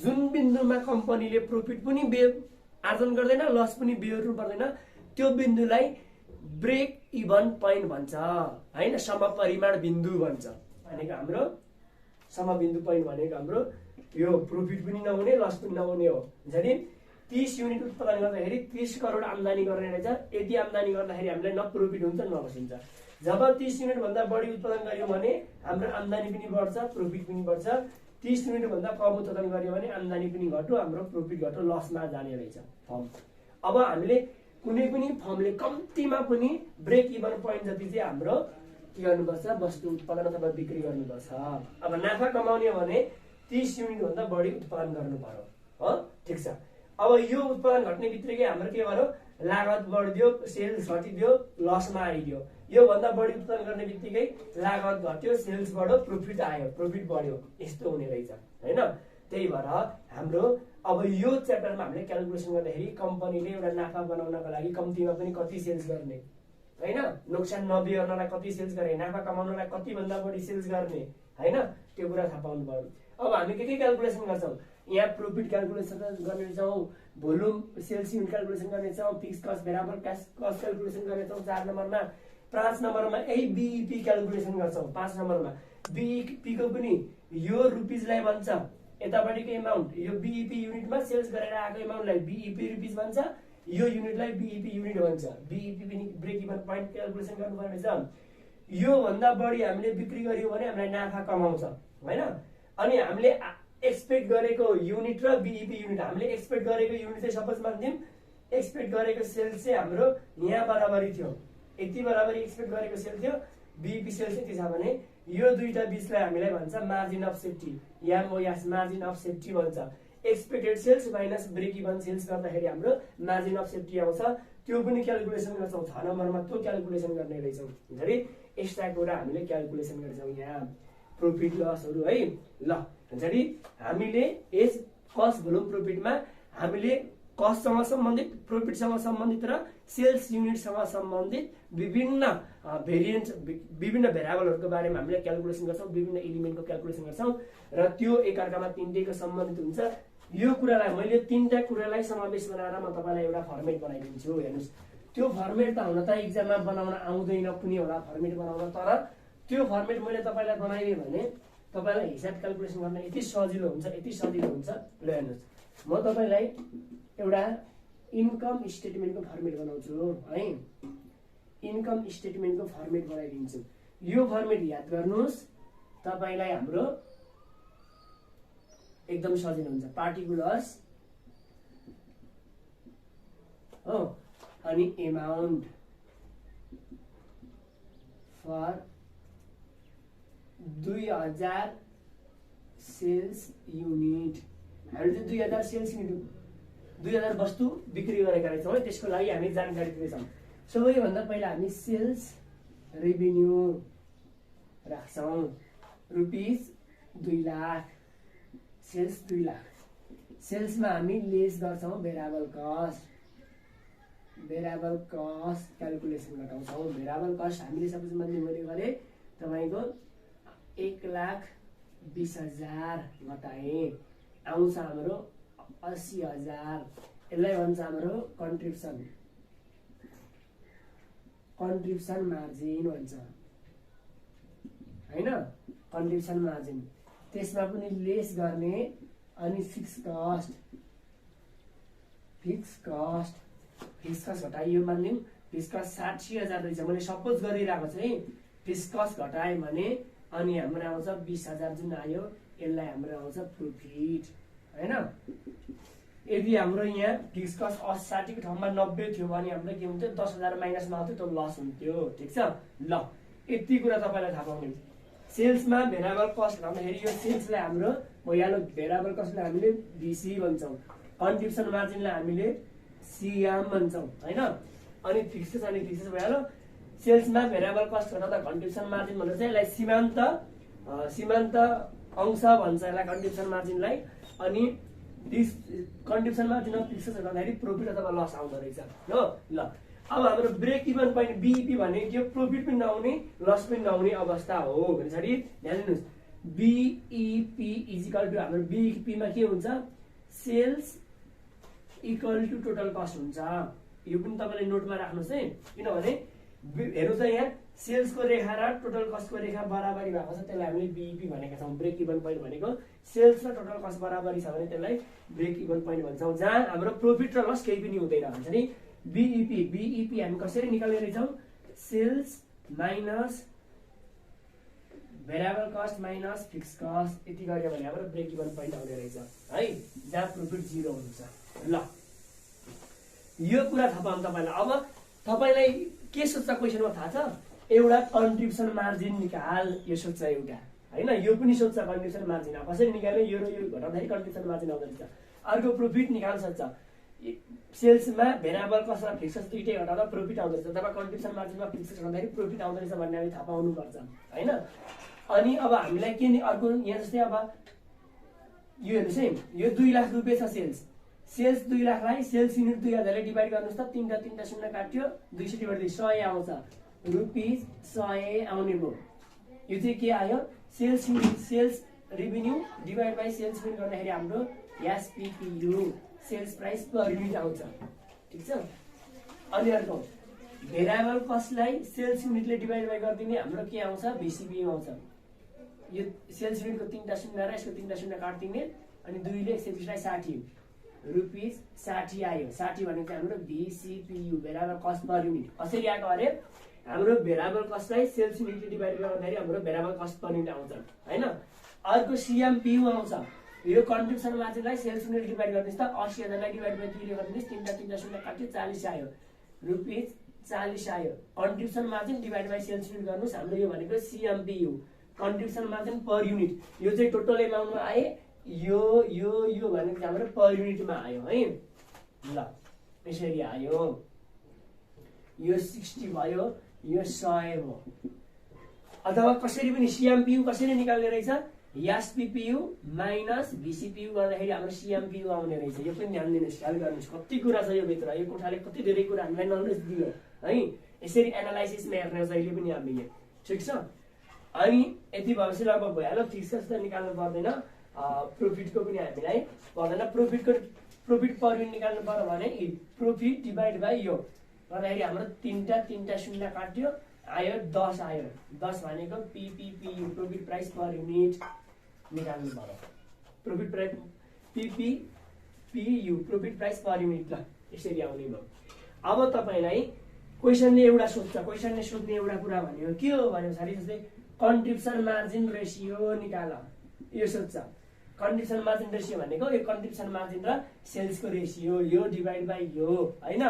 जुन बिन्दुमा कम्पनीले प्रॉफिट पनि आर्जन गर्दैन लस पनि बेहोर्नु पर्दैन त्यो बिन्दुलाई ब्रेक इभन पोइन्ट भन्छ हैन। समपरिमाण बिन्दु भन्छ भनेको हाम्रो समबिन्दु पोइन्ट भनेको हाम्रो यो प्रॉफिट पनि नहुने लस पनि नहुने हो हुन्छ नि। 30 युनिट उत्पादन गर्दाखेरि 30 करोड आम्दानी गर्ने रहेछ। यदि आम्दानी गर्दाखेरि हामीलाई न प्रॉफिट हुन्छ न लस हुन्छ। जब 30 युनिट भन्दा बढी उत्पादन गर्यो भने हाम्रो आम्दानी पनि बढ्छ प्रॉफिट पनि बढ्छ। 30 युनिट भन्दा कम उत्पादन गर्यो भने आम्दानी पनि घट्यो हाम्रो प्रॉफिट घट्यो लसमा जाने रहेछ फर्म। अब हामीले कुनै पनि फर्मले कम्तीमा पनि ब्रेक इभन पोइन्ट जति चाहिँ हाम्रो के गर्नुपर्छ वस्तु उत्पादन अथवा बिक्री गर्नुपर्छ। अब नाफा कमाउने हो भने 30 युनिट भन्दा बढी उत्पादन गर्नु पर्यो हो। ठिक छ। अब यो उत्पादन घट्ने बित्तिकै हाम्रो के गर्यो लागत बढ्दियो सेल्स घटिदियो लसमा आइदियो। यो भन्दा बढी उत्पादन गर्ने बित्तिकै लागत घट्यो सेल्स बढ्यो प्रॉफिट आयो प्रॉफिट बढ्यो यस्तो हुने रहेछ हैन। त्यही भएर हाम्रो अब यो च्याप्टरमा हामीले क्याल्कुलेसन गर्दाखेरि कम्पनीले एउटा नाफा बनाउनको लागि कम्तीमा पनि कति सेल्स गर्ने हैन नोक्सान नबिहोर्नलाई कति सेल्स गर्ने नाफा कमाउनलाई कति भन्दा बढी सेल्स गर्ने हैन त्यो कुरा थाहा पाउनु पर्यो। अब हामी के क्याल्कुलेसन गर्छौँ यहाँ प्रॉफिट क्याल्कुलेसन गर्नेछौँ भोल्युम सेल्स युनिट क्याल्कुलेसन गर्नेछौँ fix cost variable cost calculation गर्नेछौँ 4 नम्बरमा। 5 नम्बरमा यही बीईपी क्याल्कुलेसन गर्छौँ। 5 नम्बरमा बीईपी को पनि यो रुपिजलाई भन्छ यतापट्टिको एमाउन्ट यो बीईपी युनिटमा सेल्स गरेर आएको एमाउन्टलाई बीईपी रुपिज भन्छ यो युनिटलाई बीईपी युनिट भन्छ। बीईपी पनि ब्रेक इभन पोइन्ट क्याल्कुलेसन गर्नुपर्ने छ। यो भन्दा बढी हामीले बिक्री गर्यो भने हामीलाई नाफा कमाउँछ हैन। अनि हामीले एक्सपेक्ट गरेको युनिट र बीईपी युनिट हामीले एक्सपेक्ट गरेको युनिट चाहिँ सपोज मान्छौँ एक्सपेक्ट गरेको सेल्स चाहिँ हाम्रो यहाँ बराबरी थियो यति बराबरी एक्सपेक्ट गरेको सेल थियो बीईपी सेल्स यति छ भने यो दुईटा बीचलाई हामीलाई भन्छ margin of safety MOS margin of safety भन्छ। Expected sales minus break even sales गर्दाखेरि हाम्रो मार्जिन अफ सेफ्टी आउँछ त्यो पनि क्याल्कुलेसन गर्छौँ। 6 नम्बरमा त्यो क्याल्कुलेसन गर्ने रहेछौँ है। एक्स्ट्रा कुरा हामीले क्याल्कुलेसन गर्छौँ यहाँ प्रॉफिट लसहरू है ल हुन्छ नि। हामीले यस कस्ट भोल्युम प्रॉफिटमा हामीले कस्टसँग सम्बन्धित प्रॉफिटसँग सम्बन्धित र सेल्स युनिटसँग सम्बन्धित विभिन्न भेरिएन्ट विभिन्न भेरिएबलहरूको बारेमा हामीले क्याल्कुलेसन गर्छौँ विभिन्न एलिमेन्टको क्याल्कुलेसन गर्छौँ र त्यो एकअर्कामा तिनटैको सम्बन्धित हुन्छ यो कुरालाई मैले तीनटा कुरालाई समावेश बनाएर म तपाईँलाई एउटा फर्मेट बनाइदिन्छु। हेर्नुहोस्, त्यो फर्मेट त हुन त इक्जाममा बनाउन आउँदैन पनि होला फर्मेट बनाउन, तर त्यो फर्मेट मैले तपाईँलाई बनाइदिएँ भने तपाईँलाई हिसाब क्यालकुलेसन गर्न यति सजिलो हुन्छ, यति सजिलो हुन्छ। ल हेर्नुहोस्, म तपाईँलाई एउटा इन्कम स्टेटमेन्टको फर्मेट बनाउँछु है, इन्कम स्टेटमेन्टको फर्मेट बनाइदिन्छु। यो फर्मेट याद गर्नुहोस्, तपाईँलाई हाम्रो एकदम सजिलो हुन्छ। पार्टिकुलर्स हो, अनि एमाउन्ट फर 2000 सेल्स युनिट। हामीले चाहिँ 2000 सेल्स युनिट 2000 वस्तु बिक्री गरेका रहेछौँ है, त्यसको लागि हामी जानकारी दिँदैछौँ। सबैभन्दा पहिला हामी सेल्स रेभिन्यू राख्छौँ, रुपिस 2 लाख, सेल्स 2 लाख। सेल्समा हामी लेस गर्छौँ variable cost, variable cost calculation घटाउँछौँ। भेरिएबल कस्ट हामीले सबैजना मैले गरेँ तपाईँको 1,20,000 घटाएँ, आउँछ हाम्रो 80,000। यसलाई भन्छ हाम्रो कन्ट्रिब्युसन, कन्ट्रिब्युसन मार्जिन भन्छ होइन, कन्ट्रिब्युसन मार्जिन। त्यसमा पनि लेस गर्ने, अनि फिक्स कस्ट, फिक्स कस्ट घटाइयो मानिलिउँ, फिक्स कस्ट 60,000 रहेछ, मैले सपोज गरिरहेको छु है। फिक्स कस्ट घटाएँ भने अनि हाम्रो आउँछ 20,000 जुन आयो, यसलाई हाम्रो आउँछ प्रफिट होइन। यदि हाम्रो यहाँ फिक्स कस्ट 60 को ठाउँमा 90 थियो भने हाम्रो के हुन्थ्यो, 10,000 माइनसमा आउँथ्यो, त्यो लस हुन्थ्यो। ठिक छ, ल यति कुरा तपाईँलाई थाहा पाउने। सेल्समा भेरिएबल कस्ट भन्दाखेरि यो सेल्सलाई हाम्रो भइहाल्यो, भेरिएबल कस्टलाई हामीले भिसी भन्छौँ, कन्ट्रिब्युसन मार्जिनलाई हामीले सिएम भन्छौँ होइन। अनि फिक्सेस भइहाल्यो। सेल्समा भेरिएबल कस्ट घटाउँदा कन्ट्रिब्युसन मार्जिन भनेर चाहिँ यसलाई सीमान्त अंश भन्छ, यसलाई कन्ट्रिब्युसन मार्जिनलाई। अनि कन्ट्रिब्युसन मार्जिनमा फिक्सेस घटाउँदाखेरि प्रफिट अथवा लस आउँदो रहेछ हो। ल अब हाम्रो ब्रेक इभन पोइन्ट बिइपी भनेको के हो, प्रफिट पनि नहुने लस पनि नहुने अवस्था हो भनेपछि ध्यान दिनुहोस्, बिइपी इजिकल टु हाम्रो बिइपीमा के हुन्छ, sales equal to total cost हुन्छ। यो पनि तपाईँले नोटमा राख्नुहोस् है, किनभने हेर्नुहोस् त यहाँ सेल्सको रेखा र टोटल कस्टको रेखा बराबरी भएको छ, त्यसलाई हामीले बिइपी भनेका छौँ। ब्रेक इभन पोइन्ट भनेको सेल्स र टोटल कस्ट बराबरी छ भने त्यसलाई ब्रेक इभन पोइन्ट भन्छौँ, जहाँ हाम्रो प्रफिट र लस केही पनि हुँदैन भन्छ नि। बिइपी हामी कसरी निकाल्ने रहेछौँ, sales minus variable cost minus fix cost, यति गऱ्यो भने हाम्रो ब्रेक इभन पोइन्ट आउने रहेछ है, जहाँ प्रफिट 0 हुन्छ। ल यो कुरा थाहा पाउनु तपाईँलाई। अब तपाईँलाई के सोध्छ क्वेसनमा थाहा छ, एउटा कन्ट्रिब्युसन मार्जिन निकाल, यो सोध्छ एउटा होइन, यो पनि सोध्छ कन्ट्रिब्युसन मार्जिन कसरी निकाल्ने, यो र यो घटाउँदाखेरि कन्ट्रिब्युसन मार्जिन आउँदो रहेछ। अर्को प्रफिट निकाल्न सक्छ, सेल्समा भेरिएबल कस्ट र फिक्सेस दुइटै घटाउँदा प्रफिट आउँदो रहेछ, तब कन्ट्रिब्युसन मार्जिनमा फिक्सेस घटाउँदाखेरि प्रफिट आउँदो रहेछ भन्ने हामी थाहा पाउनुपर्छ होइन। अनि अब हामीलाई के नि अर्को यहाँ जस्तै अब यो हेर्नुहोस् है, यो 2 लाख रुपियाँ छ सेल्स, सेल्स 2 लाखलाई सेल्स युनिट 2000ले डिभाइड गर्नुहोस् त, 3 शून्य काट्यो, 200 डिभाइड 100 आउँछ, रुपिस 100 आउने भयो। यो चाहिँ के आयो, sales unit, sales revenue divide by sales unit गर्दाखेरि हाम्रो SPPU, sales price per unit आउँछ। ठिक छ। अनि अर्को भेरिएबल कस्टलाई सेल्स युनिटले डिभाइड बाई गरिदिने हाम्रो के आउँछ, भिसिपीयू आउँछ। यो सेल्स युनिटको 3 शून्य र यसको 3 शून्य काट्दिने, अनि 2 ले 120लाई 60, रुपिस 60 आयो। 60 भनेको चाहिँ हाम्रो भिसिपीयू, भेरिएबल कस्ट पर युनिट। कसरी आएको अरे, हाम्रो भेरिएबल कस्टलाई सेल्स युनिटले डिभाइड गर्दाखेरि हाम्रो भेरिएबल कस्ट पर युनिट आउँछ होइन। अर्को सिएमपीयू आउँछ, यो कन्ट्रिब्युसन मार्जिनलाई सेल्स युनिट डिभाइड गरिदिनुहोस् त, 80,000लाई डिभाइड बाई 2 ले गरिदिनुहोस्, 3 शून्य काट्यो, 40 आयो, रुपिस 40 आयो। Contribution margin divide by sales unit गर्नुहोस्, हाम्रो यो भनेको CMPU, contribution margin per unit. यो चाहिँ टोटल एमाउन्टमा आए, यो भनेको हाम्रो पर युनिटमा आयो है। ल यसरी आयो, यो 60 भयो, यो 100 हो। अथवा कसरी पनि सिएमपीयू कसरी निकाल्ने रहेछ, एसपीपीयू माइनस भिसिपीयू गर्दाखेरि हाम्रो सिएमपीयू आउने रहेछ। यो पनि ध्यान दिनुहोस्, ख्याल गर्नुहोस्, कति कुरा छ यो भित्र। यो कोठाले कति धेरै कुरा हामीलाई नलेज दियो है, यसरी एनालाइसिसमा हेर्ने जहिले पनि हामीले। ठिक छ। अनि यति भएपछि लगभग भइहाल्यो, फिक्स कस्ट त निकाल्नु पर्दैन। प्रोफिटको पनि हामीलाई पर्दैन। प्रोफिट पर युनिट निकाल्नु पर्यो भने प्रोफिट डिभाइड बाई यो गर्दाखेरि हाम्रो तीनटा शून्य काट्यो, आयो 10 आयो। 10 भनेको PPPU profit price per unit निकाल्नु पर्यो। Profit price PPPU profit price per unit ल यसरी आउने भयो। अब तपाईलाई क्वेशनले एउटा सोध्छ, क्वेशनले सोध्ने एउटा कुरा भनेको के हो भने जस्तै कन्ट्रिब्युसन मार्जिन रेसियो निकाल, यो सोध्छ। कन्ट्रिब्युसन मार्जिन रेसियो भनेको यो कन्ट्रिब्युसन मार्जिन र सेल्सको रेसियो, यो डिभाइड बाई यो हैन।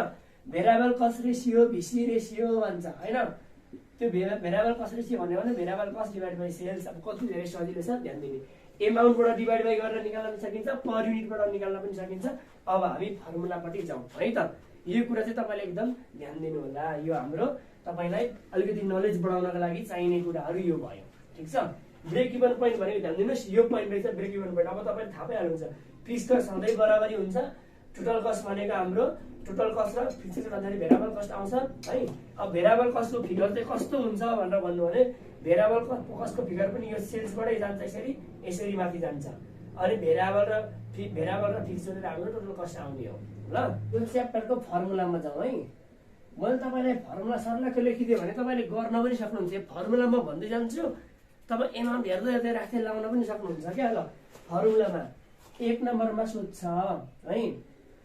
Variable cost ratio VC ratio भन्छ हैन। त्यो भेरिएबल कस्ट रेसियो भन्यो भने variable cost divide by sales. अब कति धेरै सजिलो छ ध्यान दिने। एमाउन्टबाट डिभाइड बाई गरेर निकाल्न पनि सकिन्छ, पर युनिटबाट निकाल्न पनि सकिन्छ। अब हामी फर्मुलापट्टि जाउँ है त। यो कुरा चाहिँ तपाईले एकदम ध्यान दिनु होला। यो हाम्रो तपाईलाई अलिकति नलेज बढाउनको लागि चाहिने कुराहरू यो भयो, ठीक छ। ब्रेक इभन पोइन्ट भनेको ध्यान दिनुस्, यो पोइन्ट रहेछ ब्रेक इभन पोइन्ट। अब तपाईले थाहा पाइहाल्नुहुन्छ फिक्स्ड कस्ट सधैँ बराबरी हुन्छ। टोटल कस्ट भनेको हाम्रो टोटल कस्ट र फिक्स्ड भन्दाखेरि भेरिएबल कस्ट आउँछ है। अब भेरिएबल कस्टको फिगर चाहिँ कस्तो हुन्छ भनेर भन्नु भने भेरिएबल कस्टको फिगर पनि यो सेल्सबाटै जान्छ, यसरी माथि जान्छ। अनि भेरिएबल र फिक्स्ड जोडेर हाम्रो टोटल कस्ट आउने हो ल। यो च्याप्टरको फर्मुलामा जाउँ है। मैले तपाईलाई फर्मुला सर्लक्कै लेखिदियो भने तपाईले गर्न पनि सक्नुहुन्छ। फर्मुलामा भन्दै जान्छु, तपाईँ एमाउन्ट हेर्दै राख्दै लाउन पनि सक्नुहुन्छ क्या ल। फर्मुलामा 1 नम्बरमा सोध्छ है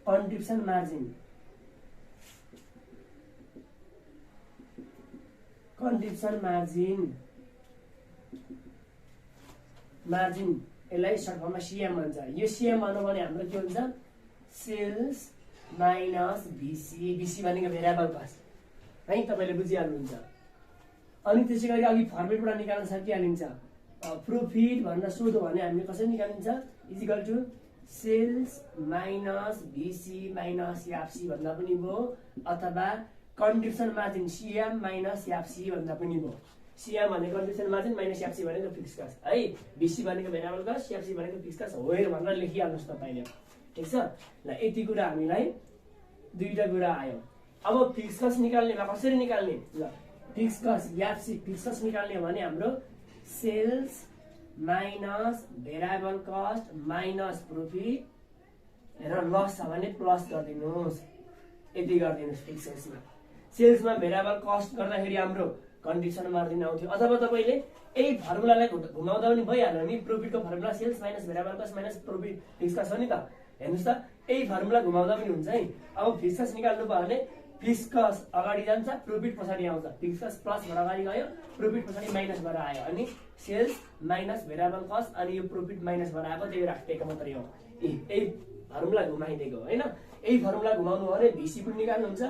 कन्ट्रिब्युसन मार्जिन। कन्ट्रिब्युसन मार्जिन यसलाई सर्ट फर्ममा सीएम भन्छ। यो सीएम भन्नु भने हाम्रो के हुन्छ सेल्स माइनस भिसी। भिसी भनेको भेरिएबल कस्ट है, तपाईले बुझिहाल्नुहुन्छ। अनि त्यसै गरी अघि फर्मेटबाट निकाल्न सकिहालिन्छ। प्रोफिट भनेर सोध्यो भने हामीले कसरी निकालिन्छ इक्वल टु सेल्स माइनस भिसी माइनस एफसी भन्दा पनि भयो, अथवा contribution margin CM minus FC भन्दा पनि भयो। सीएम भनेको कन्ट्रिब्युसन मार्जिन माइनस एफसी भनेको फिक्स कस्ट है, भिसी भनेको भेरिएबल कस्ट, एफसी भनेको फिक्स कस्ट हो भनेर लेखिहाल्नुहोस् तपाईले, ठीक छ ल। यति कुरा हामीलाई दुईटा कुरा आयो। अब फिक्स कस्ट निकाल्नेमा कसरी निकाल्ने ल। Fix cost FC fix cost निकाल्ने भने हाम्रो sales minus variable cost minus profit र लस छ भने प्लस गरिदिनुहोस्, यति गरिदिनुहोस् फिक्स कस्टमा। सेल्समा भेरिएबल कस्ट गर्दाखेरि हाम्रो कन्ट्रिब्युसन मार्जिन आउँथ्यो, अथवा तपाईले यही फर्मुलालाई घुमाउँदा पनि भइहाल्यो नि। प्रोफिटको formula sales minus variable cost minus profit fix cost हो नि त। हेर्नुहोस् त यही फर्मुला घुमाउँदा पनि हुन्छ है। अब फिक्स कस्ट निकाल्नु भयो भने फिक्स कस्ट अगाडि जान्छ, प्रोफिट पछाडि आउँछ। फिक्स कस्ट प्लस भएर अगाडि गयो, प्रोफिट पछाडि माइनस भएर आयो। अनि सेल्स माइनस भेरिएबल कस्ट अनि यो प्रोफिट माइनस भएर आएको, त्यही राखिदिएको मात्रै हो। यही फर्मुला घुमाइदिएको होइन। यही फर्मुला घुमाउनु हो भने भिसी पनि निकाल्नुहुन्छ।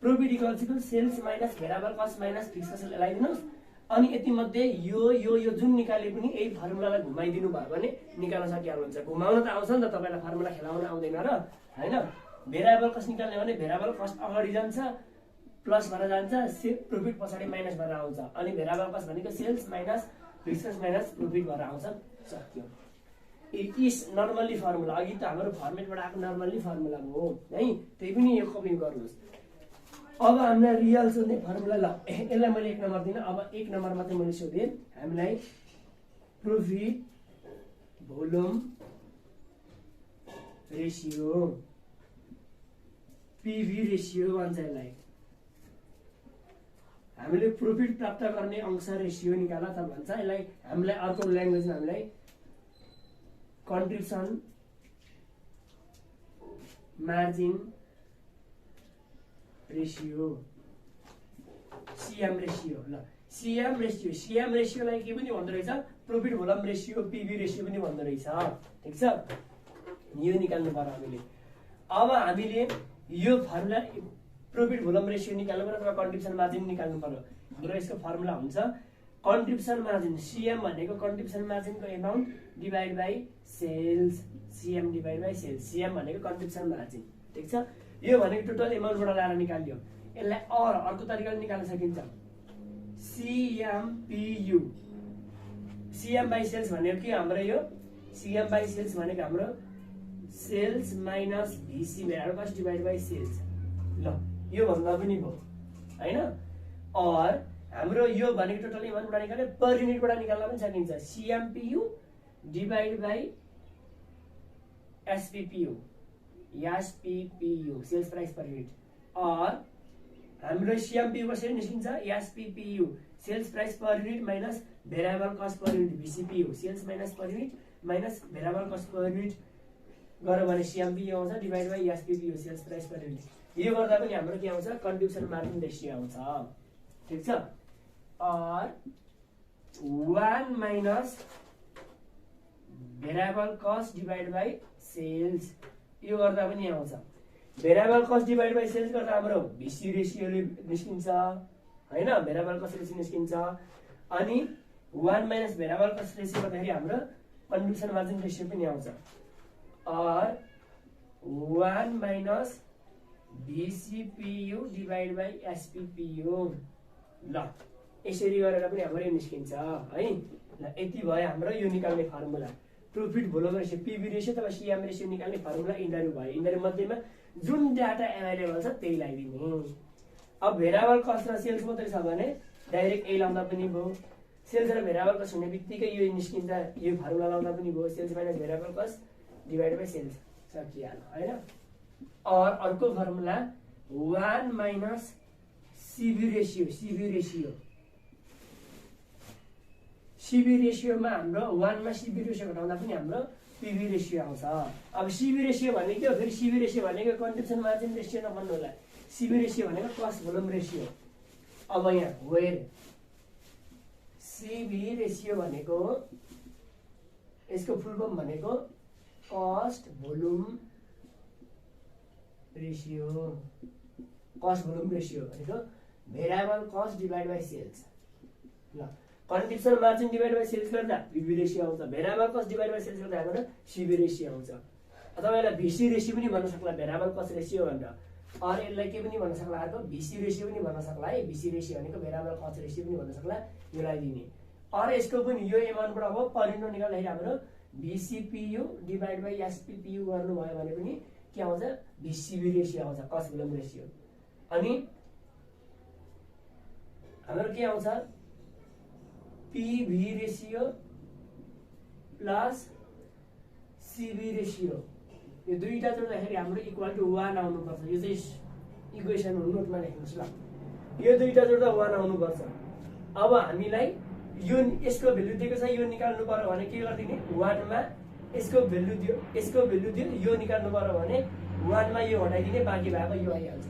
Profit equal to sales minus variable cost minus fix cost लगाइदिनुहोस्। अनि यति मध्ये यो जुन निकाले पनि यही फर्मुलालाई घुमाइदिनु भयो भने निकाल्न सकिहाल्नुहुन्छ। घुमाउन त आउँछ नि त, तपाईलाई फर्मुला खेलाउन आउँदैन र हैन। भेरिएबल कस्ट निकाल्ने भने भेरिएबल कस्ट अगाडि जान्छ, प्लस भएर जान्छ, प्रोफिट पछाडि माइनस भएर आउँछ। अनि भेरिएबल कस्ट भनेको sales minus fix cost minus profit भएर आउँछ, सक्यो। It is normally formula. अघि त हाम्रो फर्मेटबाट आएको नर्मल्ली फर्मुला हो है, त्यही पनि यो कपी गर्नुहोस्। अब हामीलाई रियल सोध्ने फर्मुला ल, यसलाई मैले 1 नम्बर दिन। अब 1 नम्बरमा चाहिँ मैले सोधेँ हामीलाई profit volume ratio PV ratio भन्छ यसलाई। हामीले प्रोफिट प्राप्त गर्ने अंश रेसियो निकाल्न त भन्छ यसलाई। हामीलाई अर्को ल्याङ्ग्वेजमा हामीलाई contribution margin ratio CM ratio ल। सीएम रेसियोलाई के पनि भन्दो रहेछ profit volume ratio PV ratio पनि भन्दो रहेछ, ठीक छ। यो निकाल्नु पर्यो हामीले। अब हामीले यो फर्मुला प्रोफिट भोल्युम रेसियो निकाल्नु पर्यो अथवा कन्ट्रिब्युसन मार्जिन निकाल्नु पर्यो। हाम्रो यसको फर्मुला हुन्छ कन्ट्रिब्युसन मार्जिन। सीएम भनेको कन्ट्रिब्युसन मार्जिनको amount divide by sales. CM divide by sales. CM भनेको कन्ट्रिब्युसन मार्जिन, ठीक छ। यो भनेको टोटल एमाउन्टबाट ल्याएर निकाल्यो। यसलाई अर्को तरिकाले निकाल्न सकिन्छ सीएमपीयू। सीएम बाई सेल्स भनेको के हाम्रो यो सीएम बाई सेल्स भनेको हाम्रो sales minus VC variable cost divide by sales ल। यो भन्दा पनि भयो हैन। और हाम्रो यो भनेको टोटल एमाउन्टबाट निकाल्यो, पर युनिटबाट निकाल्न पनि सकिन्छ। CMPU divide by SPPU sales price per unit or हाम्रो सिएमपीयू कसरी निस्किन्छ SPPU sales price per unit minus variable cost per unit VCPU sales minus per unit minus variable cost per unit गर्यो भने CMPU आउँछ divide by SPPU sales price per unit यो गर्दा पनि हाम्रो के आउँछ कन्ट्रिब्युसन मार्जिन रेसियो आउँछ ठीक छ or 1 minus variable cost divide by sales यो गर्दा पनि आउँछ variable cost divide by sales गर्दा हाम्रो भिसी रेसियोले निस्किन्छ हैन भेरिएबल कस्ट रेसियो निस्किन्छ अनि 1 माइनस भेरिएबल कस्ट रेसियो गर्दाखेरि हाम्रो कन्ट्रिब्युसन मार्जिन रेसियो पनि आउँछ or 1 minus VCPU divide by SPPU ल यसरी गरेर पनि हाम्रो यो निस्किन्छ है ल यति भयो हाम्रो यो निकाल्ने formula profit volume ratio PV ratio अथवा सीएम रेशियो निकाल्ने फर्मुला इन्डरु भयो इन्डरु मध्येमा जुन डाटा अवेलेबल छ त्यही लगाइदिनु अब भेरिएबल कस्ट र सेल्स मात्रै छ भने डाइरेक्ट ए लाउँदा पनि भयो सेल्स र भेरिएबल कस्ट हुने बित्तिकै यो निस्किन्छ यो फर्मुला लाउँदा पनि भयो sales minus variable cost divide by sales सकिहाल्यो हैन और अर्को फर्मुला 1 माइनस सीबी रेशियोमा हाम्रो 1 मा सीबी रेशियो घटाउँदा पनि हाम्रो पीवी रेशियो आउँछ अब सीबी रेशियो भनेको के हो फेरि सीबी रेशियो भनेको कन्ट्रिब्युसन मार्जिन रेशियो नभन्नु होला सीबी रेशियो भनेको कस्ट भोल्युम रेशियो अब यहाँ वेयर सीबी रेशियो भनेको यसको फुल फर्म भनेको कस्ट भोल्युम रेशियो भनेको variable cost divide by sales ल contribution margin divide by sales गर्दा पीवी रेशियो आउँछ variable cost divide by sales गर्दा हाम्रो सीबी रेशियो आउँछ अथवा यसलाई भिसी रेशियो पनि भन्न सक्ला भेरिएबल कस्ट रेशियो भनेर अर यसलाई के पनि भन्न सक्ला अर्को भिसी रेशियो पनि भन्न सक्ला है भिसी रेशियो भनेको भेरिएबल कस्ट रेशियो पनि भन्न सक्ला यो लगाइदिने अर यसको पनि यो एमाउन्टबाट अब पर युनिट निकाल्दाखेरि हाम्रो VCPU डिभाइड बाइ SPPU गर्नुभयो भने पनि के आउँछ VCB रेशियो आउँछ कस्ट भोल्युम रेशियो अनि हाम्रो के आउँछ PV ratio plus CB ratio यो दुईटा जोड्दाखेरि हाम्रो इक्वल टु 1 आउनु पर्छ यो चाहिँ इक्वेसन हो नोटमा लेख्नुस् ल यो दुईटा जोड्दा 1 आउनु पर्छ अब हामीलाई यो यसको भ्यालु दिएको छ यो निकाल्नु पर्यो भने के गर्दिने 1 मा यसको भ्यालु दियो यो निकाल्नु पर्यो भने 1 मा यो हटाइदिने बाँकी भएको यो आइहाल्छ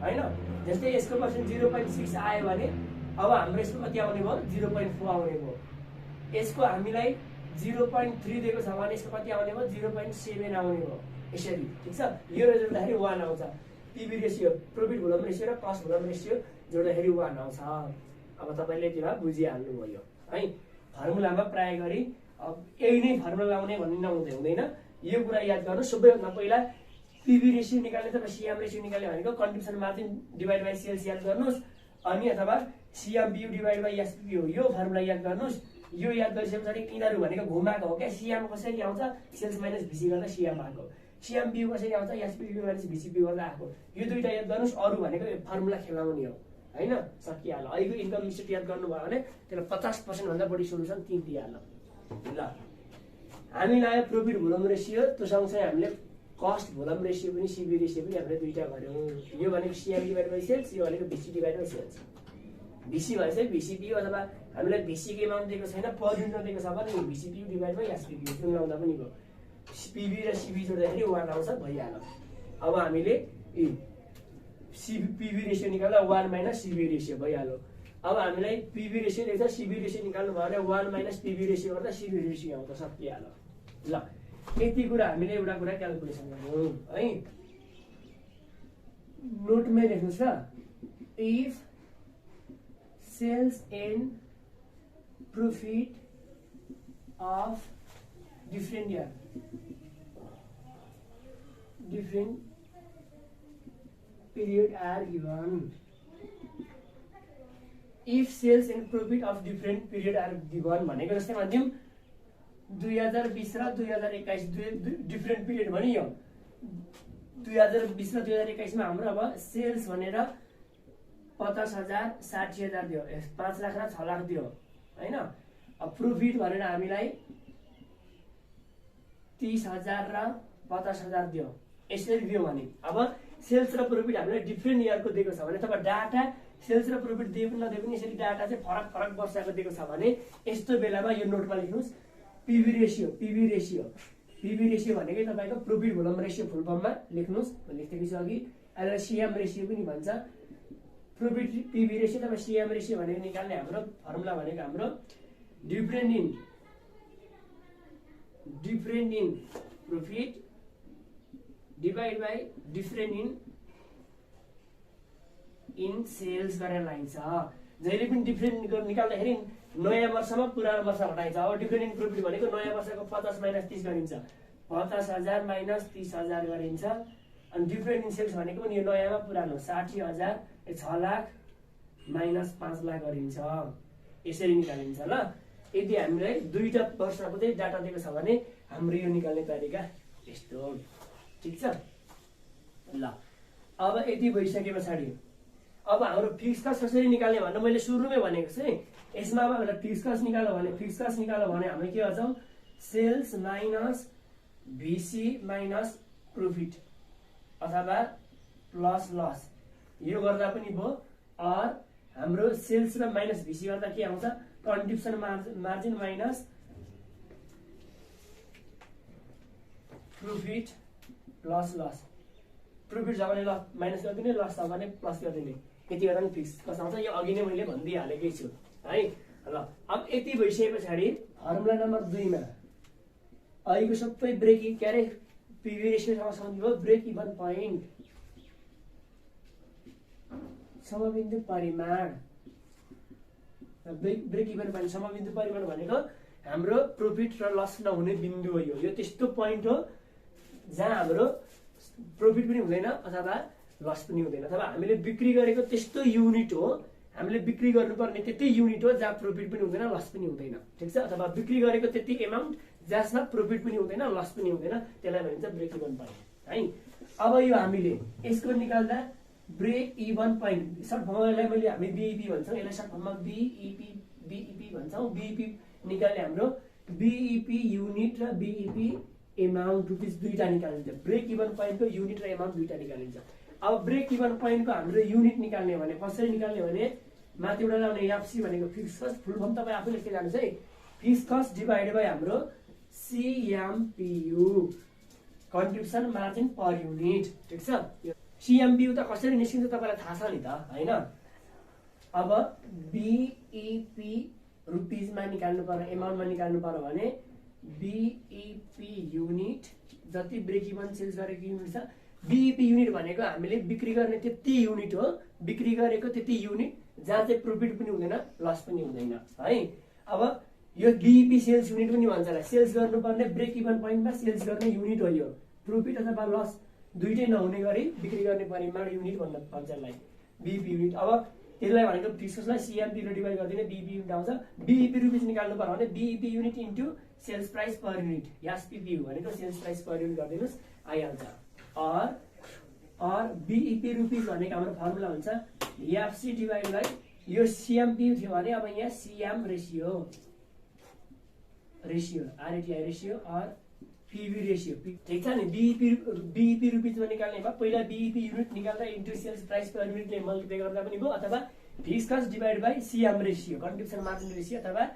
हैन जस्तै यसको पर्सेन्ट 0.6 आयो भने अब हाम्रो यसको कति आउने भयो 0.4 आउने भयो यसको हामीलाई 0.3 दिएको छ भने यसको कति आउने भयो 0.7 आउने भयो यसरी ठीक छ यो जोड्दाखेरि 1 आउँछ PV ratio profit volume ratio र कस्ट भोल्युम रेशियो जोड्दाखेरि 1 आउँछ अब तपाईले त्यो बुझिहाल्नु भयो है फर्मुलामा प्राय गरी अब यही नै फर्मुला लाउने भन्ने हुँदैन यो कुरा याद गर्नु सबैभन्दा पहिला पीवी रेशियो निकाल्ने अथवा सीएम रेशियो निकाल्ने भनेको contribution margin divide by sales याद गर्नुस् अनि अथवा सीएमपीयू डिभाइड बाइ एसपीपीयू यो फर्मुला याद गर्नुस् यो याद गरिसकेपछि यिनीहरू भनेको घुमाएको हो क्या सीएम कसरी आउँछ सेल्स माइनस भिसी गर्दा सीएम आएको सीएमपीयू कसरी आउँछ एसपीपीयू माइनस भिसीपीयू गर्दा आएको यो दुईटा याद गर्नुस् अरु भनेको फर्मुला खेलाउने हो हैन सकिहाल्यो अहिलेको इन्कम लिस्ट याद गर्नुभयो भने त्यसलाई 50% भन्दा बढी सोलुसन तीन दिइहाल्नु ल हामी लायो प्रॉफिट भोल्युम रेशियो त्यो सँगसँगै हामीले कस्ट भोल्युम रेशियो पनि सीबी रेशियो पनि हामीले दुईटा गर्यौं यो भनेको सीएम डिभाइड बाइ सेल्स यो भनेको भिसी डिभाइड बाइ सेल्स भिसी भनेको चाहिँ भिसीपीयू अथवा हामीलाई भिसी के एमाउन्ट दिएको छैन पर युनिट दिएको छ भने भिसीपीयू डिभाइड बाइ एसपीपीयू जुन लाउँदा पनि भयो पीवी र सीबी जोड्दाखेरि 1 आउँछ भइहाल्यो अब हामीले पीवी रेशियो निकाल्दा 1 माइनस सीबी रेशियो भइहाल्यो अब हामीलाई पीवी रेशियो दिएको छ सीबी रेशियो निकाल्नु भयो भने 1 माइनस पीवी रेशियो गर्दा सीबी रेशियो आउँछ सकिहाल्यो ल यति कुरा हामीले एउटा कुरा क्याल्कुलेसन गर्यौं है नोटमै लेख्नुस् ल if sales and profit of different period are given. If sales and profit of different period are given भनेको जस्तै मान्छौं 2020 र 2021 डिफरेन्ट पिरियड भनियो 2020 र 2021 मा हाम्रो अब सेल्स भनेर 50,000 60,000 दियो 5 लाख र 6 लाख दियो हैन अब प्रॉफिट भनेर हामीलाई 30,000 र 50,000 दियो, यसरी दियो भने अब सेल्स र प्रॉफिट हामीले डिफ्रेन्ट इयरको दिएको छ भने अथवा डाटा सेल्स र प्रॉफिट दिए पनि नदिए पनि यसरी डाटा चाहिँ फरक फरक वर्षको दिएको छ भने यस्तो बेलामा यो नोटमा लेख्नुस् पीवी रेशियो भनेकै तपाईको प्रॉफिट भोल्युम रेशियो फुल फर्ममा लेख्नुस्। लेख्दै छु अघि यसलाई सीएम रेशियो पनि भन्छ। प्रॉफिट पीवी रेशियो अथवा सीएम रेशियो भनेको निकाल्ने हाम्रो फर्मुला भनेको हाम्रो different in profit divide by different in sales गरेर लगाइन्छ। जहिले पनि डिफरेन्ट निकाल्दाखेरि नयाँ वर्षमा पुरानो वर्ष घटाइन्छ। अब डिफरेन्ट इन प्रॉफिट भनेको नयाँ वर्षको 50 माइनस 30 गरिन्छ, 50,000 माइनस 30,000 गरिन्छ। अनि डिफरेन्ट इन सेल्स भनेको पनि यो नयाँमा पुरानो 60,000 6 लाख माइनस 5 लाख गरिन्छ। यसरी निकालिन्छ। ल यदि हामीलाई दुईटा वर्षको चाहिँ डाटा दिएको छ भने हाम्रो यो निकाल्ने तरिका यस्तो हो। ठीक छ। ल अब यति भइसके पछाडि अब हाम्रो फिक्स कस्ट कसरी निकाल्ने भनेर मैले सुरुमै भनेको छु है। यसमा अब हामीलाई फिक्स कस्ट निकाल्यो भने हामी के गर्छौँ सेल्स माइनस भिसी माइनस प्रॉफिट अथवा प्लस लस यो गर्दा पनि भयो। और हाम्रो सेल्स र माइनस भिसी गर्दा के आउँछ contribution margin minus profit plus loss. Profit छ भने माइनस गरिदिने, लस छ भने प्लस गरिदिने। यति गर्दा पनि फिक्स कस्ट आउँछ। यो अघि नै मैले भनिदिइहालेकै छु है। ल अब यति भइसके पछाडि फर्मुला नम्बर 2 मा अहिलेको सबै ब्रेक के अरे पीवी रेशियोसँग सम्बन्धित भयो। ब्रेक इभन पोइन्ट समबिन्दु परिमाण। ब्रेक इभन पोइन्ट समबिन्दु परिमाण भनेको हाम्रो प्रॉफिट र लस नहुने बिन्दु हो। यो त्यस्तो पोइन्ट हो जहाँ हाम्रो प्रॉफिट पनि हुँदैन अथवा लस पनि हुँदैन, अथवा हामीले बिक्री गरेको त्यस्तो युनिट हो, हामीले बिक्री गर्नुपर्ने त्यति युनिट हो जहाँ प्रॉफिट पनि हुँदैन लस पनि हुँदैन। ठीक छ। अथवा बिक्री गरेको त्यति एमाउन्ट जसमा प्रॉफिट पनि हुँदैन लस पनि हुँदैन, त्यसलाई भनिन्छ ब्रेक इभन पोइन्ट है। अब यो हामीले यसको निकाल्दा ब्रेक इभन पोइन्ट सर्ट फर्मलाई मैले हामी बीईपी भन्छौँ, यसलाई सर्ट फर्ममा बीईपी भन्छौँ। बीईपी निकाल्ने हाम्रो बीईपी युनिट र बीईपी एमाउन्ट रुपिस दुईटा निकालिन्छ। ब्रेक इभन पोइन्टको युनिट र एमाउन्ट दुईटा निकालिन्छ। अब ब्रेक इभन पोइन्टको हाम्रो युनिट निकाल्ने भने कसरी निकाल्ने भने माथिबाट ल्याउने एफसी भनेको फिक्स कस्ट फुल फर्म तपाईँ आफै लेख्दै जानुहोस् है। फिक्स कस्ट डिभाइडेड बाइ हाम्रो सीएमपीयू कन्ट्रिब्युसन मार्जिन पर युनिट। ठीक छ। सीएमपीयू त कसरी निस्किन्छ तपाईलाई थाहा छ नि त हैन। अब बीईपी रुपिसमा निकाल्नु पर्यो, एमाउन्टमा निकाल्नु पर्यो भने बीईपी युनिट जति ब्रेक इभन सेल्स गरेको युनिट छ। बीईपी युनिट भनेको हामीले बिक्री गर्ने त्यति युनिट हो, बिक्री गरेको त्यति युनिट जहाँ चाहिँ प्रॉफिट पनि हुँदैन लस पनि हुँदैन है। अब यो बीईपी सेल्स युनिट पनि भन्छ। सेल्स गर्नुपर्ने ब्रेक इभन पोइन्टमा सेल्स गर्ने युनिट हो यो। प्रॉफिट अथवा लस दुईटै नहुने गरी बिक्री गर्ने परिमाण युनिट भन्न भन्छ यसलाई बीईपी युनिट। अब त्यसलाई भनेको फिक्स कस्टलाई सीएमपी ले डिभाइड गरिदिने बीईपी युनिट आउँछ। बीईपी रुपिस निकाल्नु पर्यो भने BEP unit into sales price per unit SPP भनेको सेल्स प्राइस पर युनिट गरिदिनुस् आइहाल्छ। और बीईपी रुपिस भनेको हाम्रो फर्मुला हुन्छ एफसी डिभाइड बाइ यो सीएमपी थियो भने अब यहाँ सीएम रेशियो आरएटीआई रेशियो और पीवी रेशियो। ठीक छ नि। बीईपी रुपिसमा निकाल्ने भए पहिला बीईपी युनिट निकाल्दा इन्टु सेल्स प्राइस पर युनिटले मल्टिप्लाई गर्दा पनि भयो, अथवा fix cost divide by CM ratio contribution margin ratio अथवा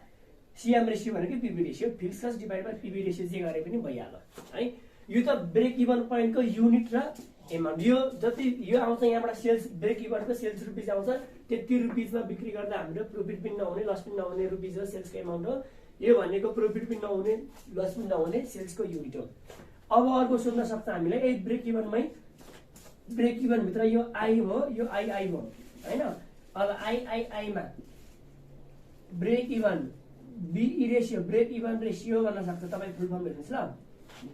सीएम रेशियो भनेको PV ratio. Fix cost divide by PV ratio जे गरे पनि भइहाल्यो है। यो त ब्रेक इभन पोइन्टको युनिट र एमाउन्ट। यो जति यो आउँछ यहाँबाट सेल्स ब्रेक इभनको सेल्स रुपिस आउँछ, त्यति रुपिसमा बिक्री गर्दा हाम्रो प्रॉफिट पनि नहुने लस पनि नहुने रुपिस हो सेल्सको एमाउन्ट हो। यो भनेको प्रॉफिट पनि नहुने लस पनि नहुने सेल्सको युनिट हो। अब अर्को सोध्न सक्छ हामीले ए ब्रेक इभनमै ब्रेक इभन भित्र यो आई हो यो आई हो हैन। अब आई मा break even BE ratio break even ratio भन्न सक्छ तपाईँ फुल फर्म हेर्नुस् ल।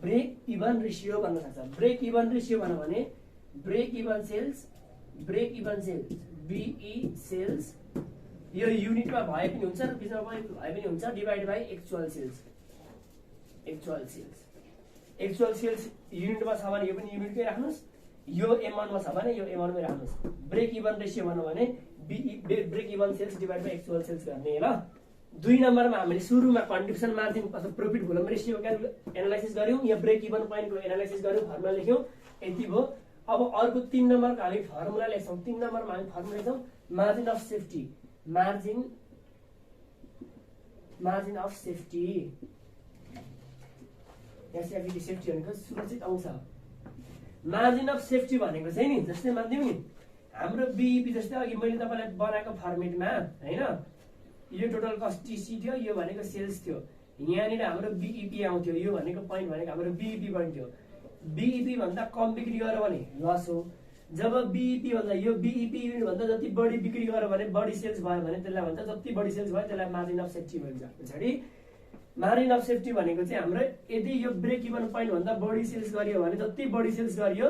ब्रेक इभन रेशियो भन्न सक्छ। ब्रेक इभन रेशियो भन्नु भने break even sales BE sales यो युनिटमा भए पनि हुन्छ र बिचमा भए पनि हुन्छ डिभाइड बाइ एक्चुअल सेल्स युनिटमा छ भने यो पनि युनिटकै राख्नुस्, यो एमाउन्टमा छ भने यो एमाउन्टमै राख्नुस्। ब्रेक इभन रेशियो भन्नु भने break even sales divide by actual sales गर्ने ल। 2 नम्बरमा हामीले सुरुमा कन्ट्रिब्युसन मार्जिन अथवा प्रॉफिट भोल्युम रेशियो एनालाइसिस गर्यौं या ब्रेक इभन पोइन्टको एनालाइसिस गर्यौं फर्मुला लेख्यौं यति भयो। अब अर्को 3 नम्बरको हामी फर्मुला लेख्छौं। 3 नम्बरमा हामी फर्मुला लेख्छौं margin of safety. Margin of safety SFT safety भनेको सुरक्षित अंश। मार्जिन अफ सेफ्टी भनेको चाहिँ नि जस्तै मान्दियौ नि हाम्रो बीईपी जस्तै अघि मैले तपाईलाई बनाएको फर्मेटमा हैन यो टोटल कस्ट टीसी थियो, यो भनेको सेल्स थियो, यहाँनिर हाम्रो बीईपी आउँथ्यो, यो भनेको पोइन्ट भनेको हाम्रो बीईपी पोइन्ट थियो। बीईपी भन्दा कम बिक्री गर्यो भने लस हो। जब बीईपी भन्दा यो बीईपी युनिट भन्दा जति बढी बिक्री गर्यो भने बढी सेल्स भयो भने त्यसलाई भन्छ जति बढी सेल्स भयो त्यसलाई मार्जिन अफ सेफ्टी भन्छ। पछाडी मार्जिन अफ सेफ्टी भनेको चाहिँ हाम्रो यदि यो ब्रेक इभन पोइन्ट भन्दा बढी सेल्स गरियो भने जति बढी सेल्स गरियो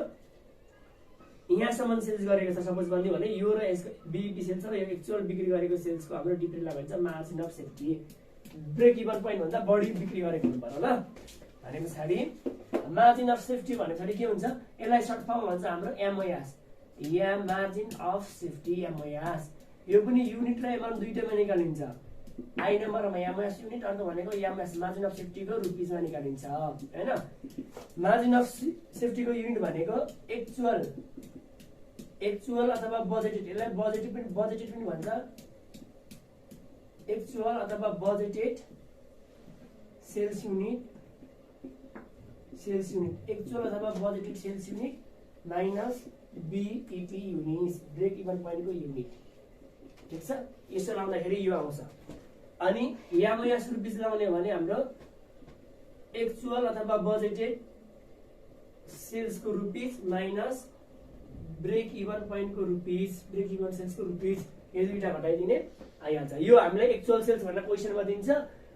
यहाँसम्म सेल्स गरेको छ सपोज भन्दियो भने यो र यसको बीईपी सेल्स र यो एक्चुअल बिक्री गरेको सेल्सको हाम्रो डिफरेन्सलाई भन्छ margin of safety. Break even point भन्दा बढी बिक्री गरेको हुनु पर्यो ल। भने पछाडी मार्जिन अफ सेफ्टी भने पछाडी के हुन्छ यसलाई सर्ट फर्म भन्छ हाम्रो MOS yeah margin of safety MOS. यो पनि युनिट र एमाउन्ट दुईटैमा निकालिन्छ। आई नम्बरमा एमओएस युनिट अर्को भनेको एमएस मार्जिन अफ सेफ्टीको रुपीजमा निकालिन्छ हैन। मार्जिन अफ सेफ्टीको युनिट भनेको एक्चुअल अथवा बजेटेड, यसलाई बजेटेड पनि भन्छ। एक्चुअल अथवा बजेटेड सेल्स युनिट एक्चुअल अथवा budgeted sales unit minus BEP unit break even पोइन्टको युनिट। ठीक छ, यसो लाउँदाखेरि यो आउँछ। अनि एमओएस रुपीज लाउने भने हाम्रो एक्चुअल अथवा बजेटेड सेल्सको रुपीज माइनस ब्रेक इभन पोइन्टको रुपीज, ब्रेक इभन सेल्सको रुपीज, यो दुईटा घटाइदिने आइहाल्छ। यो हामीलाई एक्चुअल सेल्स भनेर क्वेसनमा दिन्छ।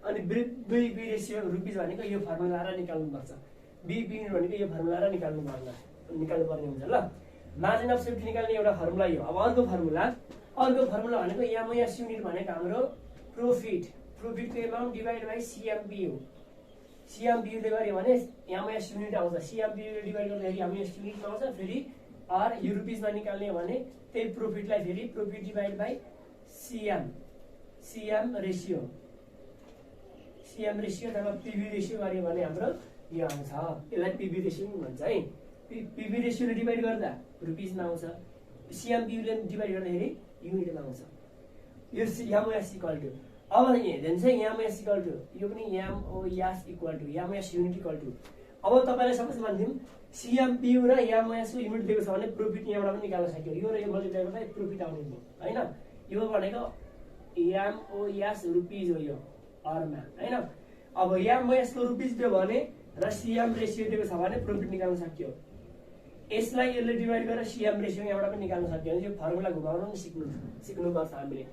अनि बीईपी रेशियो रुपीज भनेको यो फर्मुला र निकाल्नुपर्छ। बीईपी युनिट भनेको यो फर्मुला र निकाल्नु पर्ने हुन्छ ल। मार्जिन अफ सेफ्टी निकाल्ने एउटा फर्मुला यो। अब अर्को फर्मुला भनेको एमओएस युनिट भनेको हाम्रो प्रॉफिटको एमाउन्ट डिवाइड बाइ सीएमपीयू। सीएमपीयूले गर्यो भने एमओएस युनिट आउँछ। सीएमपीयूले डिवाइड गर्दाखेरि एमओएस युनिटमा आउँछ। फेरि आर यो रुपीजमा निकाल्ने भने त्यही प्रॉफिटलाई फेरि profit divide by CM ratio अथवा पीवी रेशियो गर्यो भने हाम्रो यो आउँछ। यसलाई पीवी रेशियो भन्छ है। पीवी रेशियोले डिवाइड गर्दा रुपीजमा आउँछ, सीएमपीयूले डिवाइड गर्दाखेरि युनिटमा आउँछ। यो एमओएस इक्वल टु अब हेर्दैन चाहिँ एमओएस इक्वल टु यो पनि MOS equal to MOS unit equal to. अब तपाईलाई सपोज भन्दियौँ सीएमपीयू र एमओएस को युनिट दिएको छ भने प्रॉफिट यहाँबाट पनि निकाल्न सक्यो। यो र यो मल्टिप्लाई गर्दा प्रॉफिट आउने भयो हैन। यो भनेको एमओएस रुपीज हो यो अरमा हैन। अब एमओएस को रुपीज दियो भने र सीएम रेशियो दिएको छ भने प्रॉफिट निकाल्न सक्यो। यसलाई यसले डिवाइड गरेर सीएम रेशियो यहाँबाट पनि निकाल्न सक्यो। यो फर्मुला घुमाउन पनि सिक्नुपर्छ हामीले।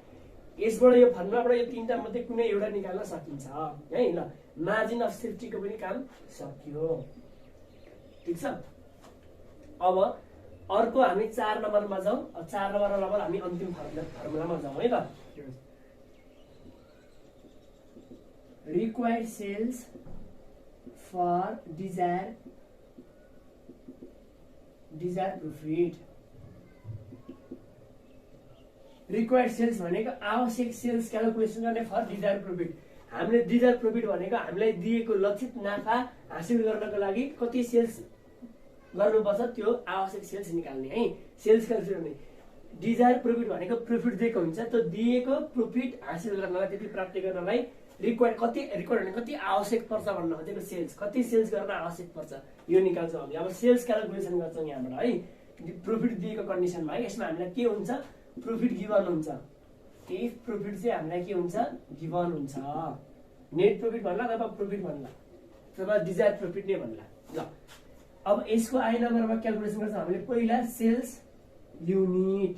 यसबाट यो फर्मुलाबाट यो तीनटा मध्ये कुनै एउटा निकाल्न सकिन्छ है ल। मार्जिन अफ सेफ्टीको पनि काम सकियो। ठीक छ। अब अर्को हामी 4 नम्बरमा जाउँ। 4 नम्बरमा हामी अन्तिम फर्मुलामा जाउँ है ल। Required sales for desire profit. Required sales भनेको आवश्यक सेल्स क्याल्कुलेसन गर्ने फर डिजायर प्रॉफिट। हामीले डिजायर प्रॉफिट भनेको हामीलाई दिएको लक्षित नाफा हासिल गर्नको लागि कति सेल्स गर्नुपर्छ त्यो आवश्यक सेल्स निकाल्ने है। सेल्स क्याल्कुलेसन गर्ने। डिजायर प्रॉफिट भनेको प्रॉफिट दिएको हुन्छ, त्यो दिएको प्रॉफिट हासिल गर्नलाई त्यति प्राप्त गर्नलाई रिक्वायर्ड भने कति आवश्यक पर्छ भन्न खोजेको सेल्स, कति सेल्स गर्न आवश्यक पर्छ यो निकाल्छौँ हामीले। अब सेल्स क्याल्कुलेसन गर्छौँ यहाँबाट है प्रॉफिट दिएको कन्डिसनमा है। यसमा हामीलाई के हुन्छ प्रॉफिट गिभन हुन्छ। इफ प्रॉफिट चाहिँ हामीलाई के हुन्छ गिभन हुन्छ। नेट प्रॉफिट भन्ला अथवा प्रॉफिट भन्ला अथवा डिजायर प्रॉफिट नै भन्ला ल। अब यसको आई नम्बरमा क्याल्कुलेसन गर्छौँ हामीले। पहिला सेल्स युनिट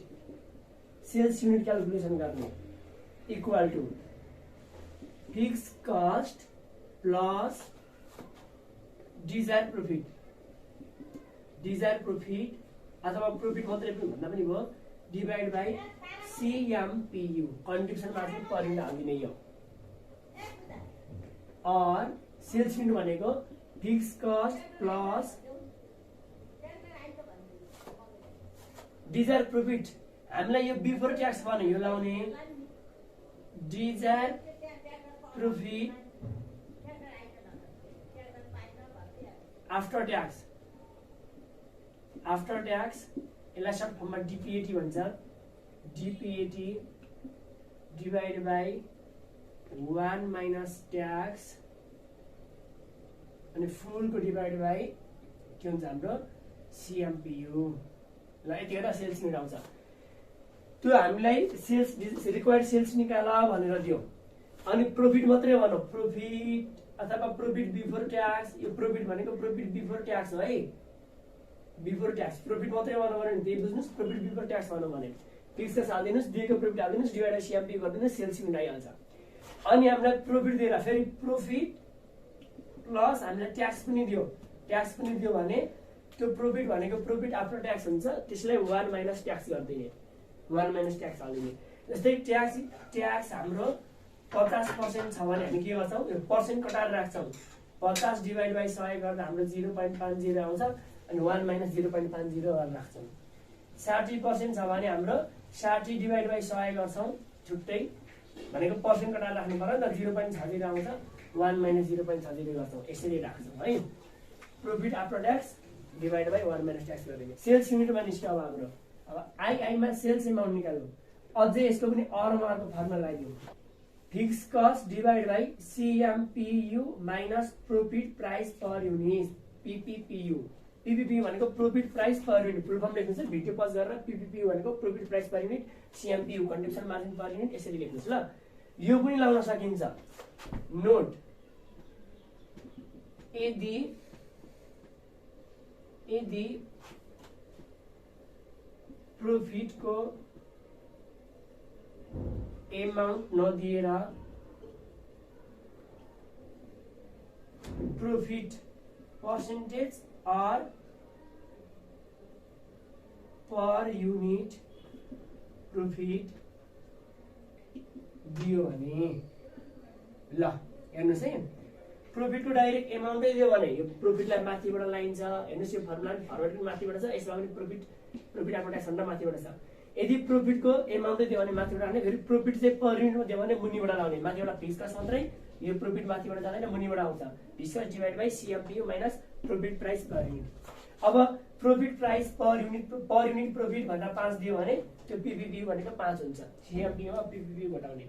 क्याल्कुलेसन गर्ने equal to fix cost plus desire profit अथवा प्रॉफिट मात्रै भन्दा पनि भयो divide by CMPU contribution margin per unit हाल्दिने यो। और सेल्स युनिट भनेको fix cost plus desire profit. हामीलाई यो बिफोर ट्याक्स भने यो लाउने डिजायर प्रोफिट आफ्टर ट्याक्स यसलाई सर्ट फर्ममा डिपिएटी भन्छ DPAT divide by 1 minus tax अनि फुलको डिभाइड बाई के हुन्छ हाम्रो सिएमपियु ल यतिखेर सेल्स युनिट आउँछ त्यो हामीलाई सेल्स रिक्वायर्ड सेल्स निकाल भनेर दियो अनि प्रोफिट मात्रै भनौँ प्रोफिट अथवा प्रोफिट बिफोर ट्याक्स यो प्रोफिट भनेको प्रोफिट बिफोर ट्याक्स हो है बिफोर ट्याक्स प्रोफिट मात्रै भनौँ भने त्यही बुझ्नुहोस् प्रोफिट बिफोर ट्याक्स भनौँ भने फिक्स कस्ट हालिदिनुहोस् दिएको प्रोफिट हालिदिनुहोस् डिभाइड बाइ सिएमपी गरिदिनुहोस् सेल्स युनिट आइहाल्छ अनि हामीलाई प्रोफिट दिएर फेरि प्रोफिट प्लस हामीलाई ट्याक्स पनि दियो भने त्यो प्रोफिट भनेको प्रोफिट आफ्टर ट्याक्स हुन्छ त्यसलाई 1 माइनस ट्याक्स गरिदिने 1 माइनस ट्याक्स हालिदिने जस्तै ट्याक्स हाम्रो 50% छ भने हामी के गर्छौँ यो पर्सेन्ट कटाएर राख्छौँ 50 डिभाइड बाई 100 गर्दा हाम्रो 0.50 आउँछ अनि 1 माइनस 0.50 गरेर राख्छौँ 60% छ भने हाम्रो 60 डिभाइड बाई 100 गर्छौँ छुट्टै भनेको पर्सेन्ट कटाएर राख्नु पर्यो नि त 0.60 आउँछ 1 माइनस 0.60 गर्छौँ यसरी राख्छौँ है profit after tax divide by 1 minus tax गरिदिने सेल्स युनिटमा निस्क्यो अब हाम्रो अब आईमा सेल्स एमाउन्ट निकाल्नु अझै यसको पनि अर्को फर्मुला लगाइदिउँ fix cost divide by CMPU minus profit price per unit PPPU भनेको profit price per unit full form लेख्नुहोस् भिडियो पज गरेर पीपीपीयु भनेको profit price per unit CMPU contribution margin per unit यसरी लेख्नुहोस् ल यो पनि लाउन सकिन्छ नोट यदि प्रोफिट को एमाउन्ट नदिएर profit percentage or per unit profit दियो भने ल हेर्नुहोस् है प्रोफिटको डाइरेक्ट एमाउन्टै दियो भने यो प्रोफिटलाई माथिबाट लाइन्छ हेर्नुहोस् यो फर्मुला फरवर्ड माथिबाट छ यसमा पनि प्रोफिट आफ्नो ट्याक्स भन्दा माथिबाट छ यदि प्रोफिटको एमाउन्टै दियो भने माथिबाट राख्ने फेरि प्रोफिट चाहिँ पर युनिटमा दियो भने मुनिबाट लाउने माथिबाट फिक्स कस्ट मात्रै यो प्रोफिट माथिबाट जाँदैन मुनिबाट आउँछ fix cost divide by CMPU minus profit price per unit अब profit price per unit profit भनेर 5 दियो भने त्यो पीपीपी भनेको 5 हुन्छ सिएमपियुमा पीपीपी घटाउने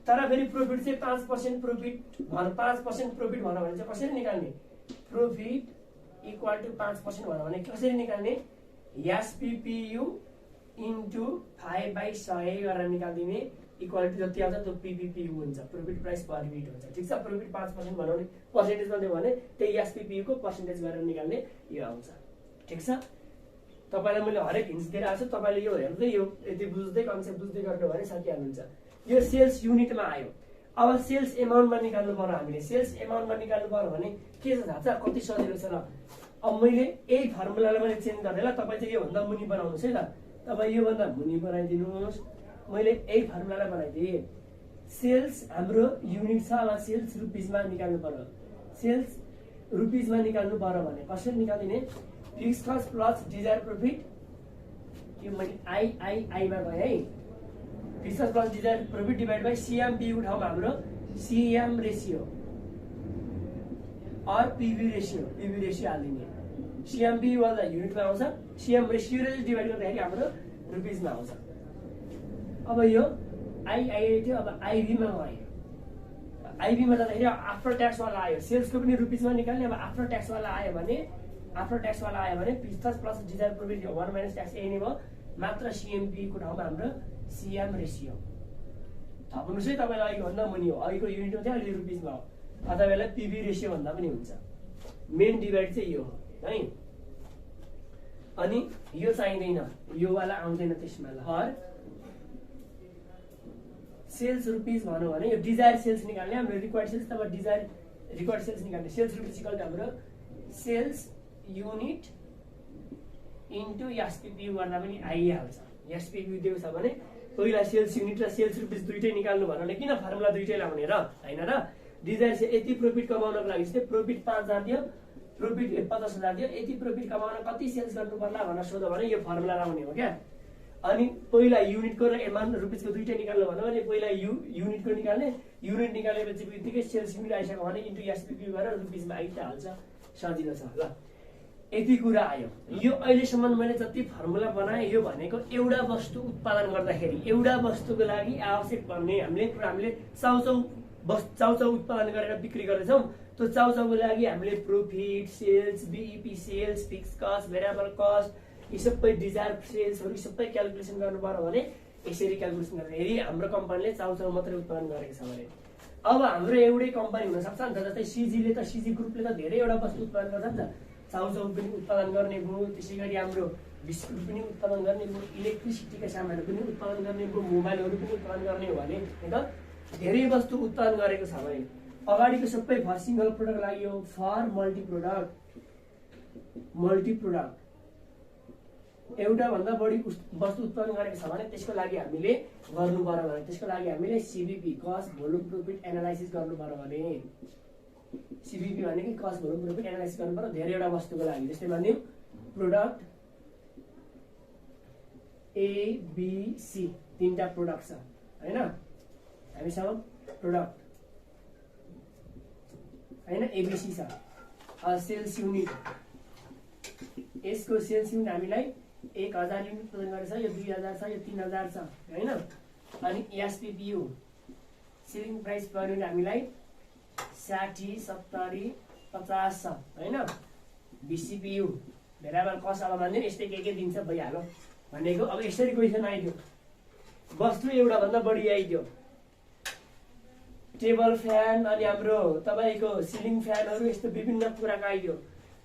तर फेरि प्रोफिट चाहिँ 5% प्रोफिट भनौँ भने चाहिँ कसरी निकाल्ने प्रोफिट इक्वल टु 5% भने कसरी निकाल्ने एसपीपीयु इन्टु 5/100 गरेर निकालिदिने इक्वल टु जति आउँछ त्यो पीपीपीयु हुन्छ प्रोफिट प्राइस पर युनिट हुन्छ ठिक छ प्रोफिट 5% बनाउने पर्सेन्टेजमा दियो भने त्यही एसपीपीयु को पर्सेन्टेज गरेर निकाल्ने यो आउँछ ठिक छ तपाईलाई मैले हरेक हिन्ट्स दिइरहेको छु तपाईले यो हेर्दै यो यति बुझ्दै कन्सेप्ट बुझ्दै गर्नु भने सकिहाल्नुहुन्छ यो सेल्स युनिटमा आयो अब सेल्स एमाउन्टमा निकाल्नु पर्यो हामीले सेल्स एमाउन्टमा निकाल्नु पर्यो भने के छ थाहा छ कति सजिलो छ ल अब मैले यही फर्मुलालाई मैले चेन्ज गर्दै ल तपाईँ चाहिँ योभन्दा मुनि बनाउनुहोस् है त तपाईँ योभन्दा मुनि बनाइदिनुहोस् मैले यही फर्मुलालाई बनाइदिएँ सेल्स हाम्रो युनिट छ अब सेल्स रुपिजमा निकाल्नु पर्यो सेल्स रुपिजमा निकाल्नु पर्यो भने कसरी निकाल्दिने fix cost plus desire profit यो मैले आईमा गएँ है fix cost plus desire profit divide by CMPU ठाउँमा हाम्रो सिएम रेसियो और पीवी रेसियो हालिदिने सिएमपियु वाला युनिटमा आउँछ सिएम रेसियो डिभाइड गर्दाखेरि हाम्रो रुपिजमा आउँछ अब यो आई थियो अब आईभीमा गएँ आईभीमा जाँदाखेरि आफ्टर ट्याक्स वाला आयो सेल्सको पनि रुपिजमा निकाल्ने अब आफ्टर ट्याक्स वाला आयो भने fix cost plus desire profit 1 minus tax यही नै भयो मात्र सिएमपीको ठाउँमा हाम्रो सिएम रेसियो थप्नुहोस् है तपाईँलाई अघि भन्दा मुनि हो अघिको युनिटमा थियो अहिले रुपिजमा हो अथवा बेला पीभी रेसियो भन्दा पनि हुन्छ मेन डिभाइड चाहिँ यो हो है अनि यो चाहिँदैन यो वाला आउँदैन त्यसमा ल सेल्स रुपिज भनौँ भने यो डिजायर सेल्स निकाल्ने हाम्रो रिक्वायर्ड सेल्स तब डिजायर रिक्वायर्ड सेल्स निकाल्ने सेल्स रुपिज इक्वल टु हाम्रो सेल्स युनिट इन्टु एसपीपीयु गर्दा पनि आइहाल्छ एसपीपीयु दिएको छ भने पहिला सेल्स युनिट र सेल्स रुपिज दुइटै निकाल्नु भन्नाले किन फर्मुला दुइटै लाउने र हैन र डिजायर चाहिँ यति प्रोफिट कमाउनको लागि चाहिँ प्रोफिट 5000 दियो प्रोफिट 50000 दियो यति प्रोफिट कमाउन कति सेल्स गर्नु पर्ला भनेर सोध्यो भने यो फर्मुला लाउने हो क्या अनि पहिला युनिटको र एमाउन्ट रुपिसको दुईटै निकाल्नु भन्यो भने पहिला युनिटको निकाल्ने, युनिट निकालेपछि बित्तिकै सेल्स युनिट आइसक्यो भने इन्टु एसपिपी गरेर रुपिसमा आइ त हाल्छ, सजिलो छ। ल यति कुरा आयो। यो अहिलेसम्म मैले जति फर्मुला बनाएँ यो भनेको एउटा वस्तु उत्पादन गर्दाखेरि एउटा वस्तुको लागि आवश्यक पर्ने हामीले चाउचाउ उत्पादन गरेर बिक्री गर्दैछौँ, त्यो चाउचाउको लागि हामीले profit, sales, BEP sales, fix cost, variable cost यी सबै डिजायर सेल्सहरू सबै क्याल्कुलेसन गर्नु पर्यो भने यसरी क्याल्कुलेसन गर्दाखेरि हाम्रो कम्पनीले चाउचाउ मात्रै उत्पादन गरेको छ भने अब हाम्रो एउटै कम्पनी हुनसक्छ नि त। जस्तै सिजी ग्रुपले त धेरैवटा वस्तु उत्पादन गर्छ नि त, चाउचाउ पनि उत्पादन गर्ने भयो, त्यसै गरी हाम्रो बिस्कुट पनि उत्पादन गर्ने भयो, इलेक्ट्रिसिटीका सामानहरू पनि उत्पादन गर्ने भयो, मोबाइलहरू पनि उत्पादन गर्ने हो भने धेरै वस्तु उत्पादन गरेको छ भने अगाडिको सबै फर सिंगल प्रोडक्ट लाग्यो, फर मल्टी प्रोडक्ट एउटा भन्दा बढी वस्तु उत्पादन गरेको छ भने त्यसको लागि हामीले गर्नु पर्यो भने त्यसको लागि हामीले CBP cost volume profit analysis गर्नु पर्यो भने सीबीपी भनेको कस्ट भोल्युम प्रॉफिट एनालाइसिस गर्नु पर्यो धेरैवटा वस्तुको लागि। जस्तै भन्यौ प्रोडक्ट ए बी सी तीनटा प्रोडक्ट छ हैन, हामीसँग प्रोडक्ट हैन एबीसी छ। सेल्स युनिट यसको सेल्स युनिट हामीलाई 1000 युनिट उत्पादन गरेछ, यो 2000 छ, यो 3000 छ हैन। अनि SPPU selling price per unit हामीलाई 60 70 50 छ हैन। बीसीपीयू भेरिएबल कस्ट अब भन्दैन यस्तै के दिन्छ भइहाल्यो भनेको। अब यसरी क्वेसन आइदियो, वस्तु एउटा भन्दा बढी आइदियो, टेबल फ्यान अनि हाम्रो तपाईको सिलिङ फ्यानहरू यस्तो विभिन्न कुराको आइदियो,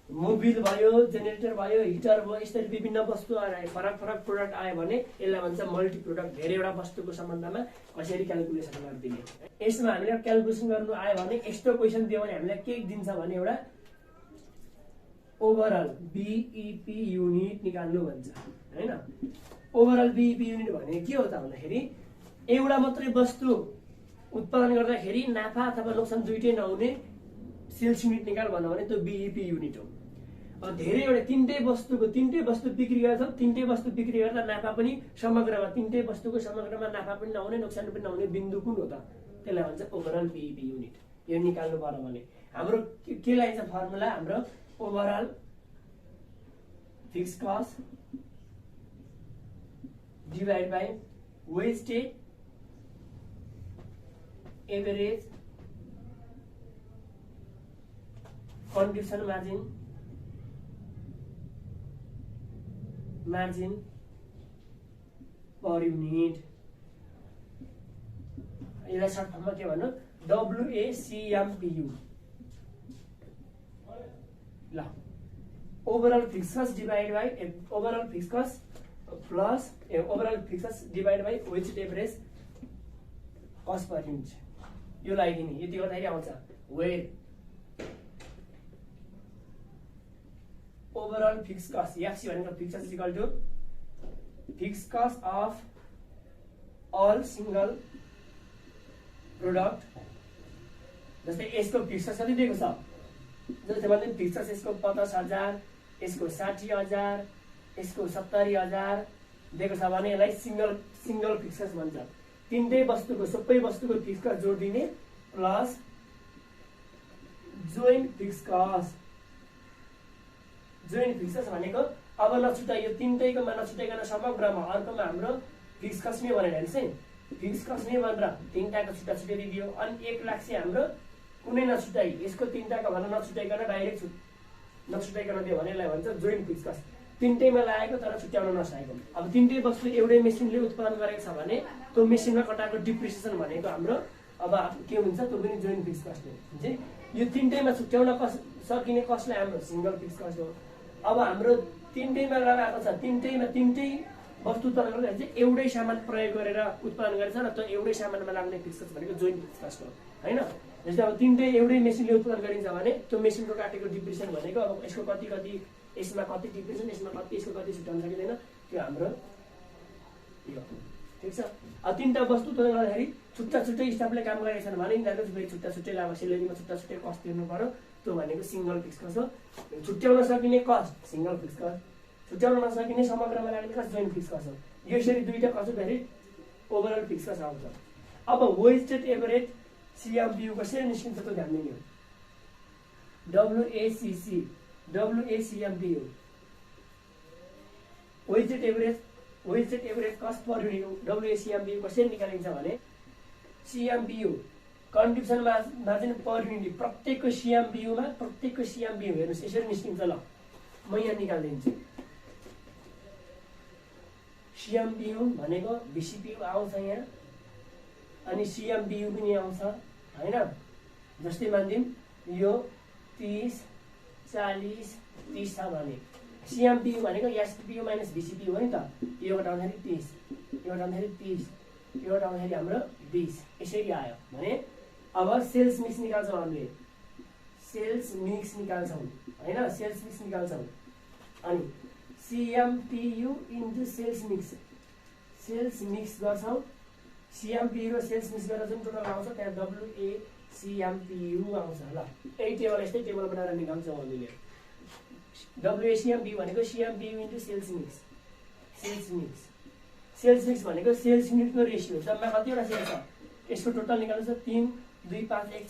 मोबिल भयो, जेनेरेटर भयो, हिटर भयो, यसरी विभिन्न वस्तु आए फरक प्रोडक्ट आयो भने यसलाई भन्छ मल्टी प्रोडक्ट। धेरैवटा वस्तुको सम्बन्धमा कसरी क्याल्कुलेसन गरिदिने, यसमा हामीले क्याल्कुलेसन गर्नु आयो भने यस्तो क्वेसन दियो भने हामीलाई के दिन्छ भने एउटा ओभरअल बीईपी युनिट निकाल्नु भन्छ हैन। ओभरअल बीईपी युनिट भने के हो त भन्दाखेरि एउटा मात्रै वस्तु उत्पादन गर्दाखेरि नाफा अथवा नोक्सान दुईटै नहुने सेल्स युनिट निकाल भन्नु भने त्यो बीईपी युनिट हो। अब धेरैवटा तीनटै वस्तु बिक्री गर्छ, तीनटै वस्तु बिक्री गर्दा नाफा पनि समग्रमा तीनटै वस्तुको समग्रमा नाफा पनि नहुने नोक्सान पनि नहुने बिन्दु कुन हो त, त्यसलाई भन्छ ओभरअल बीईपी युनिट। यो निकाल्नु पर्यो भने हाम्रो के लाग्छ फर्मुला, हाम्रो overall fix cost divide by वेस्टेज average contribution margin per unit. यसलाई सर्ट फर्ममा के भन्नु WACMPU। ल overall fix cost divide by overall fix cost plus overall fix cost divide by वेस्टेज एभरेज कस्ट पर युनिट यो लगाइदिने। यति गर्दाखेरि आउँछ weight overall fix cost FC भनेको fix cost equal to fix cost of all single product. जस्तै यसको fix cost कति दिएको छ, जस्तै भन्दा फिक्स कस्ट यसको 50,000, यसको 60,000, यसको 70,000 दिएको छ भने यसलाई सिंगल फिक्स कस्ट भन्छ। तीनटै वस्तुको सबै वस्तुको फिक्स कस्ट जोडिदिने plus joint fix cost. Joint fix cost भनेको अब नछुटाइयो तीनटैकोमा नछुटाइकन समग्रमा अर्कोमा हाम्रो फिक्स कस्ट नै भनेर हेर्नुहोस् है, फिक्स कस्ट नै भनेर तीनटाको छुट्टा छुट्टै दियो। अनि 1 लाख चाहिँ हाम्रो कुनै नछुटाइ यसको तीनटाको भनेर नछुटाइकन डाइरेक्ट नछुटाइकन दियो भने यसलाई भन्छ जोइन्ट फिक्स कस्ट। तीनटैमा लागेको तर छुट्याउन नसकेको। अब तीनटै वस्तु एउटै मेसिनले उत्पादन गरेको छ भने त्यो मेसिनमा कटाएको डिप्रिसिएसन भनेको हाम्रो अब के हुन्छ त्यो पनि जोइन्ट फिक्स कस्ट हो। यो तीनटैमा छुट्याउन सकिने कस्टलाई हाम्रो सिंगल फिक्स कस्ट हो। अब हाम्रो तीनटैमा लगाएको छ, तीनटै वस्तु उत्पादन गर्दा चाहिँ एउटै सामान प्रयोग गरेर उत्पादन गरेछ र त्यो एउटै सामानमा लाग्ने फिक्स कस्ट भनेको जोइन्ट फिक्स कस्ट हो हैन। जस्तै अब तीनटै एउटै मेसिनले उत्पादन गरिन्छ भने त्यो मेसिनको काटेको डिप्रिसिएसन भनेको अब यसको कति यसमा कति डिप्रिसिएसन यसमा कति यसको कति छुट्याउन सकिँदैन त्यो हाम्रो यो ठीक छ। अब तीनटा वस्तु उत्पादन गर्दाखेरि छुट्टा छुट्टै स्टाफले काम गरेका छन् भने यिनीहरूको फेरि छुट्टा छुट्टै लाभ सेलेरीमा छुट्टा छुट्टै कस्ट तिर्नु पर्यो, त्यो भनेको सिंगल फिक्स कस्ट हो। छुट्याउन सकिने कस्ट सिंगल फिक्स कस्ट, छुट्याउन नसकिने समग्रमा लाग्ने कस्ट जोइन्ट फिक्स कस्ट हो। यसरी दुईटा कसो फेरि ओभरअल फिक्स कस्ट आउँछ। अब वेटेड एभरेज CMBU कसरी निस्किन्छ त ध्यान दिनु। WACMBU weighted average cost per unit WACMBU कसरी निकालिन्छ भने CMBU कन्ट्रिब्युसनमा चाहिँ पर युनिट प्रत्येकको CMBU मा हेर्नुस् यसरी निस्किन्छ। ल म यहाँ निकालिदिन्छु। CMBU भनेको BCPU आउँछ यहाँ, अनि CMBU पनि आउँछ हैन। जस्तै मानिदिउँ यो 30 40 30 छ भने CMBU भनेको SPPU माइनस BCPU हो नि त। यो घटाउँदाखेरि 30, यो घटाउँदाखेरि 30, यो घटाउँदाखेरि हाम्रो 20 यसरी आयो भने अब सेल्स मिक्स निकाल्छौँ हामीले। सेल्स मिक्स निकाल्छौँ हैन, सेल्स मिक्स निकाल्छौँ। अनि CMPU इन्टु सेल्स मिक्स गर्छौँ। CMPU र सेल्स मिक्स गरेर जुन टोटल आउँछ त्यहाँ WACMPU आउँछ। ल यही टेबल यस्तै टेबल बनाएर निकाल्छौँ हामीले। WACMPU भनेको CMPU इन्टु सेल्स मिक्स भनेको सेल्स युनिटको रेसियो। जम्मा कतिवटा सेल्स छ यसको टोटल निकाल्नु छ 3 2 5 1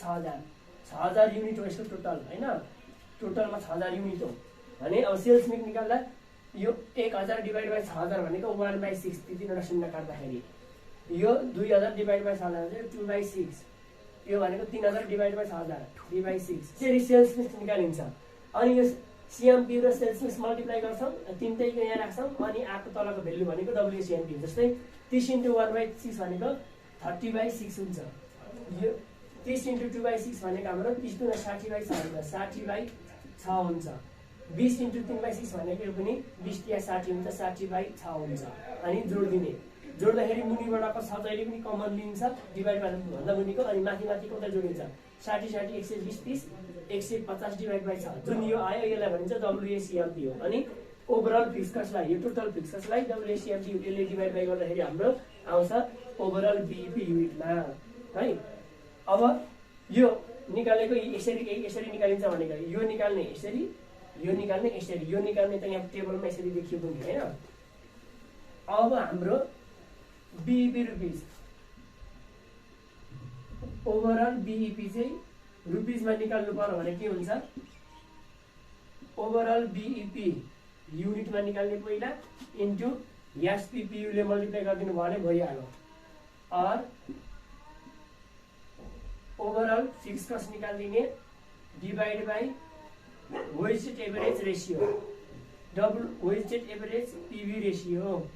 6000 युनिट हो यसको टोटल हैन। टोटलमा 6000 युनिट हो भने अब सेल्स मिक्स निकाल्दा यो 1000 डिभाइड बाइ 6000 भनेको 1/6 तीनवटा शून्य काट्दाखेरि यो 2000 डिभाइड बाइ 6000 2/6 यो भनेको 3000 डिभाइड बाइ 6000 3/6 यसरी सेल्स मिक्स निकालिन्छ। अनि यो CMPU र सेल्स मिक्स मल्टिप्लाई गर्छौँ, तिनटैको यहाँ राख्छौँ अनि आको तलको भ्यालु भनेको WACMPU। जस्तै 30 × 1/6 भनेको 30/6 हुन्छ। यो 30 × 2/6 भनेको हाम्रो 30 × 60/6 हुन्छ, 60/6 हुन्छ। 20 × 3/6 भनेको यो पनि 20 या 60 हुन्छ, 60/6 हुन्छ। अनि जोड्दाखेरि मुनिबाटको 6 जहिले पनि कमन लिन्छ डिभाइड भन्दा मुनिको, अनि माथि कता जोडिन्छ 60 60 120 30 150 डिभाइड बाइ 6 जुन यो आयो यसलाई भनिन्छ WACMPU। अनि ओभरअल फिक्स कस्टलाई यो टोटल फिक्स कस्टलाई WACMPU यसले डिभाइड बाइ गर्दाखेरि हाम्रो आउँछ ओभरअल BEP युनिटमा है। अब यो निकालेको यसरी निकालिन्छ भनेको यो निकाल्ने यसरी, यो निकाल्ने यसरी, यो निकाल्ने त यहाँ टेबलमा यसरी देखियो पनि हैन। अब हाम्रो BEP रुपीज ओभरअल BEP चाहिँ रुपीजमा निकाल्नु पर्यो भने के हुन्छ, ओभरअल BEP युनिटमा निकाल्ने पहिला इन्टु SPPU ले मल्टिप्लाई गरिदिनु भयो भने भइहाल्यो। और ओभरअल फिक्स कस्ट निकाल्दिने divide by weighted average ratio weighted average PV ratio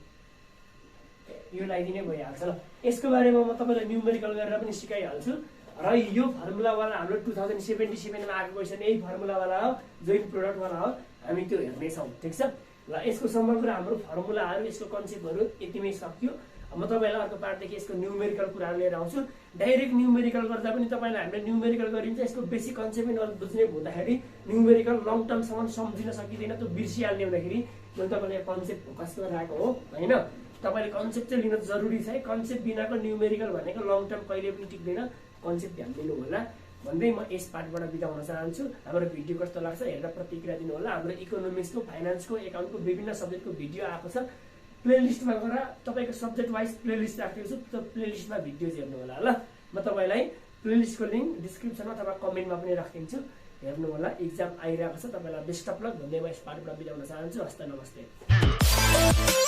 यो लगाइदिने भइहाल्छ। ल यसको बारेमा म तपाईलाई न्युमेरिकल गरेर पनि सिकाइहाल्छु। र यो फर्मुलावाला हाम्रो 2077 मा आएको क्वेसन यही फर्मुलावाला हो, जोइन्ट प्रोडक्टवाला हो, हामी त्यो हेर्नेछौँ। ठिक छ। ल यसको समग्र हाम्रो फर्मुलाहरू यसको कन्सेप्टहरू यतिमै सक्यो। म तपाईलाई अर्को पार्टदेखि यसको न्युमेरिकल कुराहरू लिएर आउँछु। डाइरेक्ट न्युमेरिकल गर्दा पनि तपाईलाई हामीले न्युमेरिकल गरिन्छ यसको बेसिक कन्सेप्ट नै बुझ्ने हुँदाखेरि न्युमेरिकल लङ टर्मसम्म सम्झिन सकिँदैन, त्यो बिर्सिहाल्ने हुँदाखेरि मैले तपाईँलाई कन्सेप्ट फोकस गरेर राखेको हो हैन। तपाईले कन्सेप्ट चाहिँ लिन जरुरी छ है। कन्सेप्ट बिनाको न्युमेरिकल भनेको लङ टर्म कहिले पनि टिक्दैन, कन्सेप्ट ध्यान दिनु होला भन्दै म यस पार्टबाट बिदा हुन चाहन्छु। हाम्रो भिडियो कस्तो लाग्छ हेरेर प्रतिक्रिया दिनु होला। हाम्रो इकोनोमिक्सको, फाइनान्सको, एकाउन्टको विभिन्न सब्जेक्टको भिडियो आएको छ, प्लेलिस्टमा गएर तपाईको सब्जेक्ट वाइज प्लेलिस्ट राखेको छु, त्यो प्लेलिस्टमा भिडियोज हेर्नु होला। ल म तपाईलाई प्लेलिस्टको लिंक डिस्क्रिप्सनमा अथवा कमेन्टमा पनि राखिदिन्छु, हेर्नु होला। एक्जाम आइरहेको छ, तपाईलाई बेस्ट अफ लक भन्दै म यस पार्टबाट बिदा हुन चाहन्छु। हस्त नमस्ते।